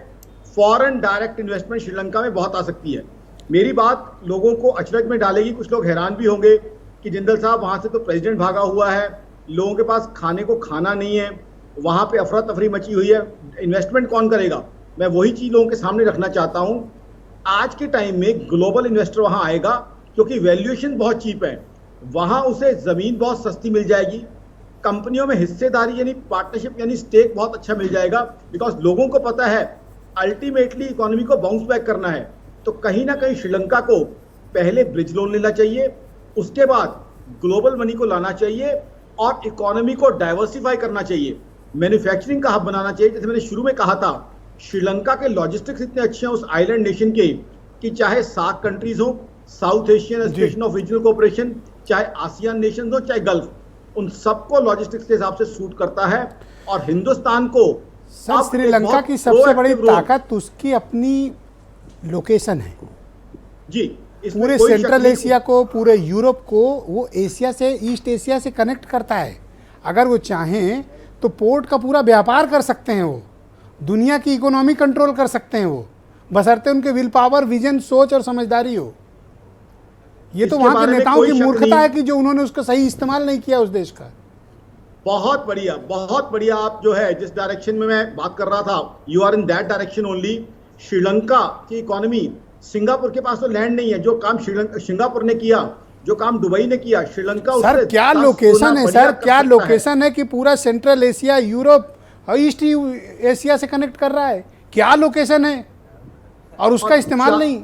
फॉरेन डायरेक्ट इन्वेस्टमेंट श्रीलंका में बहुत आ सकती है। मेरी बात लोगों को अचरज में डालेगी, कुछ लोग हैरान भी होंगे कि जिंदल साहब वहां से तो प्रेसिडेंट भागा हुआ है, लोगों के पास खाने को खाना नहीं है, वहां पे अफरा तफरी मची हुई है, इन्वेस्टमेंट कौन करेगा। मैं वही चीज लोगों के सामने रखना चाहता हूं। आज के टाइम में ग्लोबल इन्वेस्टर वहां आएगा क्योंकि वैल्यूएशन बहुत चीप है, वहां उसे जमीन बहुत सस्ती मिल जाएगी, कंपनियों में हिस्सेदारी यानी पार्टनरशिप यानी स्टेक बहुत अच्छा मिल जाएगा, बिकॉज लोगों को पता है अल्टीमेटली इकोनॉमी को बाउंस बैक करना है। तो कहीं ना कहीं श्रीलंका को पहले ब्रिज लोन लेना चाहिए, उसके बाद ग्लोबल मनी को लाना चाहिए और इकोनॉमी को डाइवर्सिफाई करना चाहिए, मैन्युफैक्चरिंग का हब बनाना चाहिए। जैसे मैंने शुरू में कहा था, श्रीलंका के लॉजिस्टिक्स इतने अच्छे हैं उस आइलैंड नेशन के कि चाहे सार्क कंट्रीज हो, south Asian association of regional cooperation, चाहे आसियान नेशंस हो, चाहे गल्फ, उन सबको लॉजिस्टिक्स के हिसाब से सूट करता है। और हिंदुस्तान को सर, श्रीलंका की सबसे बड़ी ताकत उसकी अपनी लोकेशन है जी। पूरे सेंट्रल एशिया को, पूरे यूरोप को वो एशिया से, ईस्ट एशिया से कनेक्ट करता है। अगर वो चाहें तो पोर्ट का पूरा व्यापार कर सकते हैं, वो दुनिया की इकोनॉमी कंट्रोल कर सकते हैं, वो बशर्ते उनके विल पावर, विजन, सोच और समझदारी हो। ये तो वहां के नेताओं की मूर्खता है कि जो उन्होंने उसका सही इस्तेमाल नहीं किया उस देश का। बहुत बढ़िया, बहुत बढ़िया। आप जो है जिस डायरेक्शन में मैं बात कर रहा था, you are in that direction only. Sri Lanka की इकोनॉमी, सिंगापुर के पास तो लैंड नहीं है, जो काम सिंगापुर ने किया, जो काम दुबई ने किया, श्रीलंका सर क्या लोकेशन है, सर क्या लोकेशन है कि पूरा सेंट्रल एशिया, यूरोप और ईस्ट एशिया से कनेक्ट कर रहा है। क्या लोकेशन है और उसका इस्तेमाल नहीं।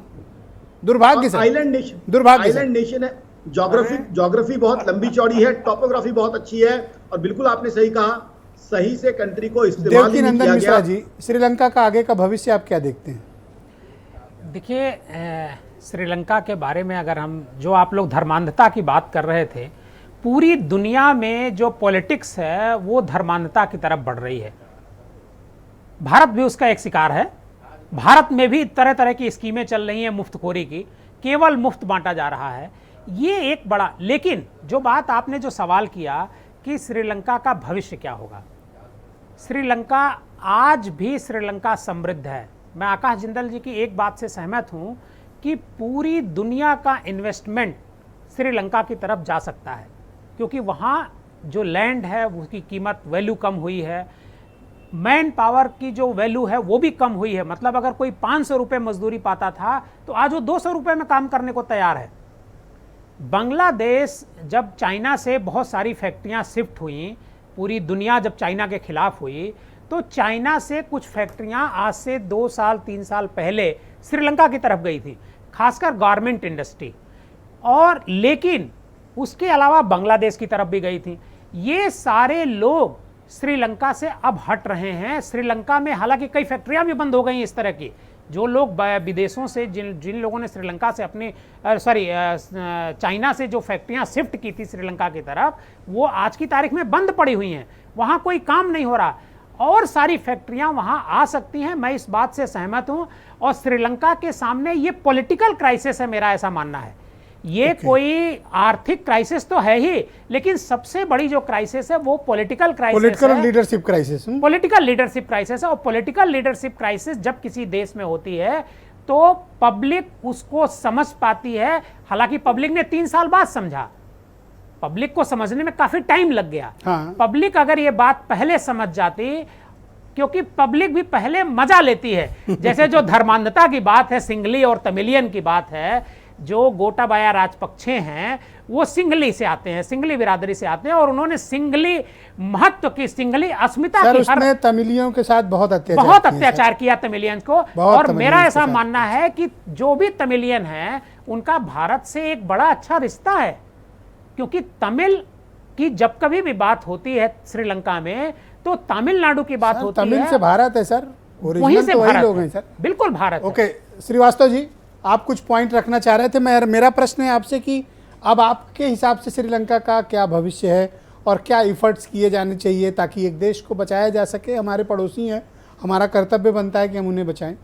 दुर्भाग्य से आइलैंड नेशन, दुर्भाग्य आइलैंड नेशन है। ज्योग्राफी बहुत लंबी चौड़ी है, टोपोग्राफी बहुत अच्छी है, और बिल्कुल आपने सही कहा, सही से कंट्री को इस्तेमाल नहीं किया देवकीनंदन मिश्रा गया। जी, श्रीलंका का आगे का भविष्य आप क्या देखते हैं? देखिए, श्रीलंका के बारे में अगर हम, जो आप लोग धर्मांधता की बात कर रहे थे, पूरी दुनिया में जो पॉलिटिक्स है वो धर्मांधता की तरफ बढ़ रही है। भारत भी उसका एक शिकार है। भारत में भी तरह तरह की स्कीमें चल रही हैं मुफ्तखोरी की, केवल मुफ्त बांटा जा रहा है। ये एक बड़ा, लेकिन जो बात आपने जो सवाल किया कि श्रीलंका का भविष्य क्या होगा, श्रीलंका आज भी श्रीलंका समृद्ध है। मैं आकाश जिंदल जी की एक बात से सहमत हूं कि पूरी दुनिया का इन्वेस्टमेंट श्रीलंका की तरफ जा सकता है, क्योंकि वहाँ जो लैंड है उसकी कीमत, वैल्यू कम हुई है, मैन पावर की जो वैल्यू है वो भी कम हुई है। मतलब अगर कोई 500 रुपये मजदूरी पाता था तो आज वो 200 रुपये में काम करने को तैयार है। बांग्लादेश, जब चाइना से बहुत सारी फैक्ट्रियाँ शिफ्ट हुई, पूरी दुनिया जब चाइना के खिलाफ हुई, तो चाइना से कुछ फैक्ट्रियाँ आज से 2 साल 3 साल पहले श्रीलंका की तरफ गई थी, खासकर गारमेंट इंडस्ट्री, और लेकिन उसके अलावा बांग्लादेश की तरफ भी गई थी। ये सारे लोग श्रीलंका से अब हट रहे हैं। श्रीलंका में हालांकि कई फैक्ट्रियां भी बंद हो गई इस तरह की। जो लोग विदेशों से, जिन लोगों ने श्रीलंका से अपने चाइना से जो फैक्ट्रियां शिफ्ट की थी श्रीलंका की तरफ, वो आज की तारीख में बंद पड़ी हुई हैं, वहाँ कोई काम नहीं हो रहा। और सारी फैक्ट्रियां वहां आ सकती हैं, मैं इस बात से सहमत हूं। और श्रीलंका के सामने ये पॉलिटिकल क्राइसिस है, मेरा ऐसा मानना है। ये कोई आर्थिक क्राइसिस तो है ही, लेकिन सबसे बड़ी जो क्राइसिस है वो पॉलिटिकल क्राइसिस है, political leadership crisis. Political leadership crisis है। और पॉलिटिकल लीडरशिप क्राइसिस जब किसी देश में होती है तो पब्लिक उसको समझ पाती है। हालांकि पब्लिक ने 3 साल बाद समझा, पब्लिक को समझने में काफी टाइम लग गया। हाँ। पब्लिक अगर ये बात पहले समझ जाती, क्योंकि पब्लिक भी पहले मजा लेती है। जैसे जो धर्मांधता की बात है, सिंगली और तमिलियन की बात है, जो गोटाबाया राजपक्षे हैं वो सिंगली से आते हैं, सिंगली बिरादरी से आते हैं, और उन्होंने सिंगली महत्व की, सिंगली अस्मिता सर की उसने तमिलियों के साथ बहुत अत्याचार किया तमिलियंस को। और मेरा ऐसा मानना है कि जो भी तमिलियन है उनका भारत से एक बड़ा अच्छा रिश्ता है, क्योंकि तमिल की जब कभी भी बात होती है श्रीलंका में तो तमिलनाडु की बात होती है। तमिल से भारत है सर, वहीं से वही भारत लोग है। हैं सर। बिल्कुल भारत है। ओके श्रीवास्तव जी, आप कुछ पॉइंट रखना चाह रहे थे। मेरा प्रश्न है आपसे कि अब आपके हिसाब से श्रीलंका का क्या भविष्य है और क्या इफर्ट्स किए जाने चाहिए ताकि एक देश को बचाया जा सके। हमारे पड़ोसी हैं, हमारा कर्तव्य बनता है कि हम उन्हें बचाएं।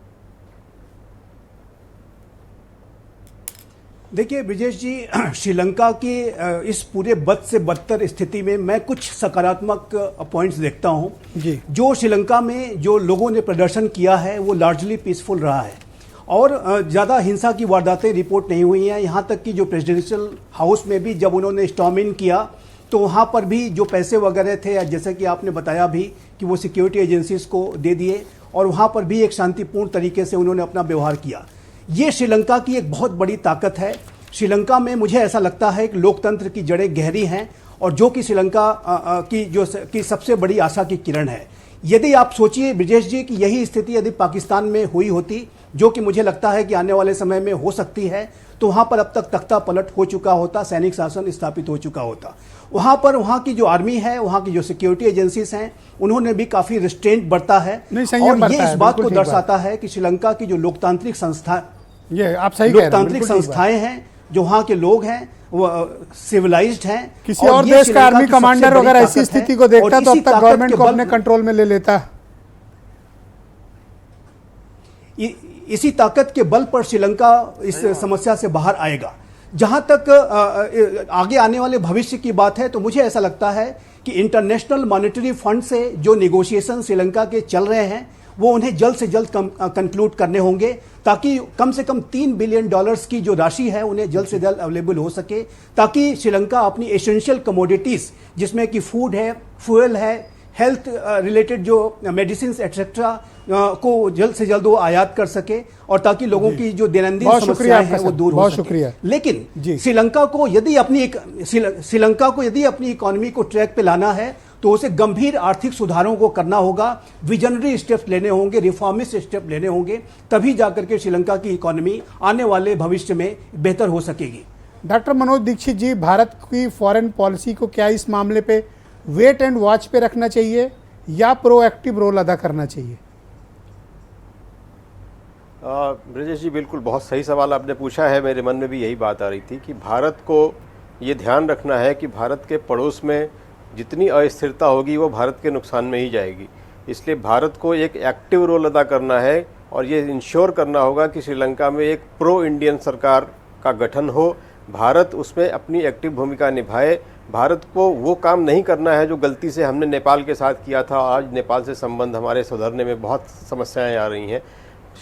देखिए ब्रिजेश जी, श्रीलंका की इस पूरे बद से बदतर स्थिति में मैं कुछ सकारात्मक पॉइंट्स देखता हूं। जी। जो श्रीलंका में जो लोगों ने प्रदर्शन किया है वो लार्जली पीसफुल रहा है और ज़्यादा हिंसा की वारदातें रिपोर्ट नहीं हुई हैं। यहाँ तक कि जो प्रेसिडेंशियल हाउस में भी जब उन्होंने स्टॉर्म इन किया तो वहाँ पर भी जो पैसे वगैरह थे, जैसे कि आपने बताया भी कि वो सिक्योरिटी एजेंसीज को दे दिए और वहाँ पर भी एक शांतिपूर्ण तरीके से उन्होंने अपना व्यवहार किया। ये श्रीलंका की एक बहुत बड़ी ताकत है। श्रीलंका में मुझे ऐसा लगता है कि लोकतंत्र की जड़ें गहरी हैं और जो कि श्रीलंका की सबसे बड़ी आशा की किरण है। यदि आप सोचिए ब्रिजेश जी कि यही स्थिति यदि पाकिस्तान में हुई होती, जो कि मुझे लगता है कि आने वाले समय में हो सकती है, तो वहाँ पर अब तक तख्ता पलट हो चुका होता, सैनिक शासन स्थापित हो चुका होता। वहाँ पर वहाँ की जो आर्मी है, वहाँ की जो सिक्योरिटी एजेंसीज हैं, उन्होंने भी काफ़ी रिस्ट्रेंट बरता है। और ये इस बात को दर्शाता है कि श्रीलंका की जो लोकतांत्रिक संस्था, ये आप सही कह रहे हैं, लोकतांत्रिक संस्थाएं हैं, जो वहाँ के लोग हैं वो सिविलाइज्ड हैं। किसी और देश का आर्मी कमांडर अगर ऐसी स्थिति को देखता तो अब तक गवर्नमेंट को अपने कंट्रोल में ले लेता। इसी ताकत के बल पर श्रीलंका इस समस्या से बाहर आएगा। जहां तक आगे आने वाले भविष्य की बात है तो मुझे ऐसा लगता है कि इंटरनेशनल मॉनेटरी फंड से जो नेगोशिएशन श्रीलंका के चल रहे हैं वो उन्हें जल्द से जल्द कंक्लूड करने होंगे, ताकि कम से कम $3 बिलियन की जो राशि है उन्हें जल्द से जल्द अवेलेबल हो सके, ताकि श्रीलंका अपनी एसेंशियल कमोडिटीज जिसमें कि फूड है, फ्यूल है, हेल्थ रिलेटेड जो मेडिसिन एक्सेट्रा को जल्द से जल्द वो आयात कर सके और ताकि लोगों की जो दैनंदिन समस्याएं हैं वो दूर हो सके। लेकिन श्रीलंका को यदि अपनी इकोनॉमी को ट्रैक पे लाना है तो उसे गंभीर आर्थिक सुधारों को करना होगा, विजनरी स्टेप्स लेने होंगे, रिफॉर्मिस्ट स्टेप लेने होंगे, तभी जाकर के श्रीलंका की इकोनॉमी आने वाले भविष्य में बेहतर हो सकेगी। डॉक्टर मनोज दीक्षित जी, भारत की फॉरेन पॉलिसी को क्या इस मामले पे वेट एंड वॉच पे रखना चाहिए या प्रोएक्टिव रोल अदा करना चाहिए? ब्रजेश जी, बिल्कुल बहुत सही सवाल आपने पूछा है। मेरे मन में भी यही बात आ रही थी कि भारत को ये ध्यान रखना है कि भारत के पड़ोस में जितनी अस्थिरता होगी वो भारत के नुकसान में ही जाएगी। इसलिए भारत को एक एक्टिव रोल अदा करना है और ये इंश्योर करना होगा कि श्रीलंका में एक प्रो इंडियन सरकार का गठन हो, भारत उसमें अपनी एक्टिव भूमिका निभाए। भारत को वो काम नहीं करना है जो गलती से हमने नेपाल के साथ किया था। आज नेपाल से संबंध हमारे सुधरने में बहुत समस्याएं आ रही हैं।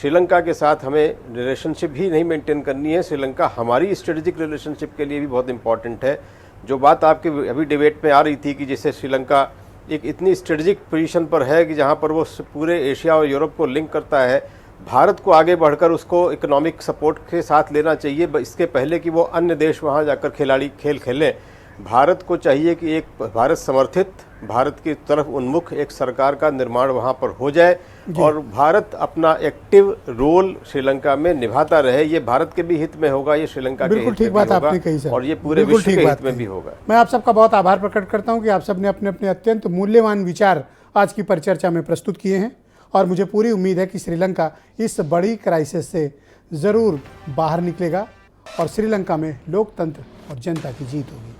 श्रीलंका के साथ हमें रिलेशनशिप ही नहीं मेंटेन करनी है, श्रीलंका हमारी स्ट्रेटेजिक रिलेशनशिप के लिए भी बहुत इंपॉर्टेंट है। जो बात आपके अभी डिबेट में आ रही थी कि जैसे श्रीलंका एक इतनी स्ट्रेटेजिक पोजीशन पर है कि जहां पर वो पूरे एशिया और यूरोप को लिंक करता है, भारत को आगे बढ़कर उसको इकोनॉमिक सपोर्ट के साथ लेना चाहिए, इसके पहले कि वो अन्य देश वहां जाकर खेल खेलें। भारत को चाहिए कि एक भारत समर्थित, भारत की तरफ उन्मुख एक सरकार का निर्माण वहां पर हो जाए और भारत अपना एक्टिव रोल श्रीलंका में निभाता रहे। ये भारत के भी हित में होगा, ये श्रीलंका के हित में भी होगा और ये पूरे विश्व के हित में भी होगा। मैं आप सबका बहुत आभार प्रकट करता हूं कि आप सबने अपने अपने अत्यंत मूल्यवान विचार आज की परिचर्चा में प्रस्तुत किए हैं और मुझे पूरी उम्मीद है कि श्रीलंका इस बड़ी क्राइसिस से ज़रूर बाहर निकलेगा और श्रीलंका में लोकतंत्र और जनता की जीत होगी।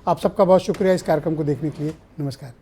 आप सबका बहुत शुक्रिया इस कार्यक्रम को देखने के लिए। नमस्कार।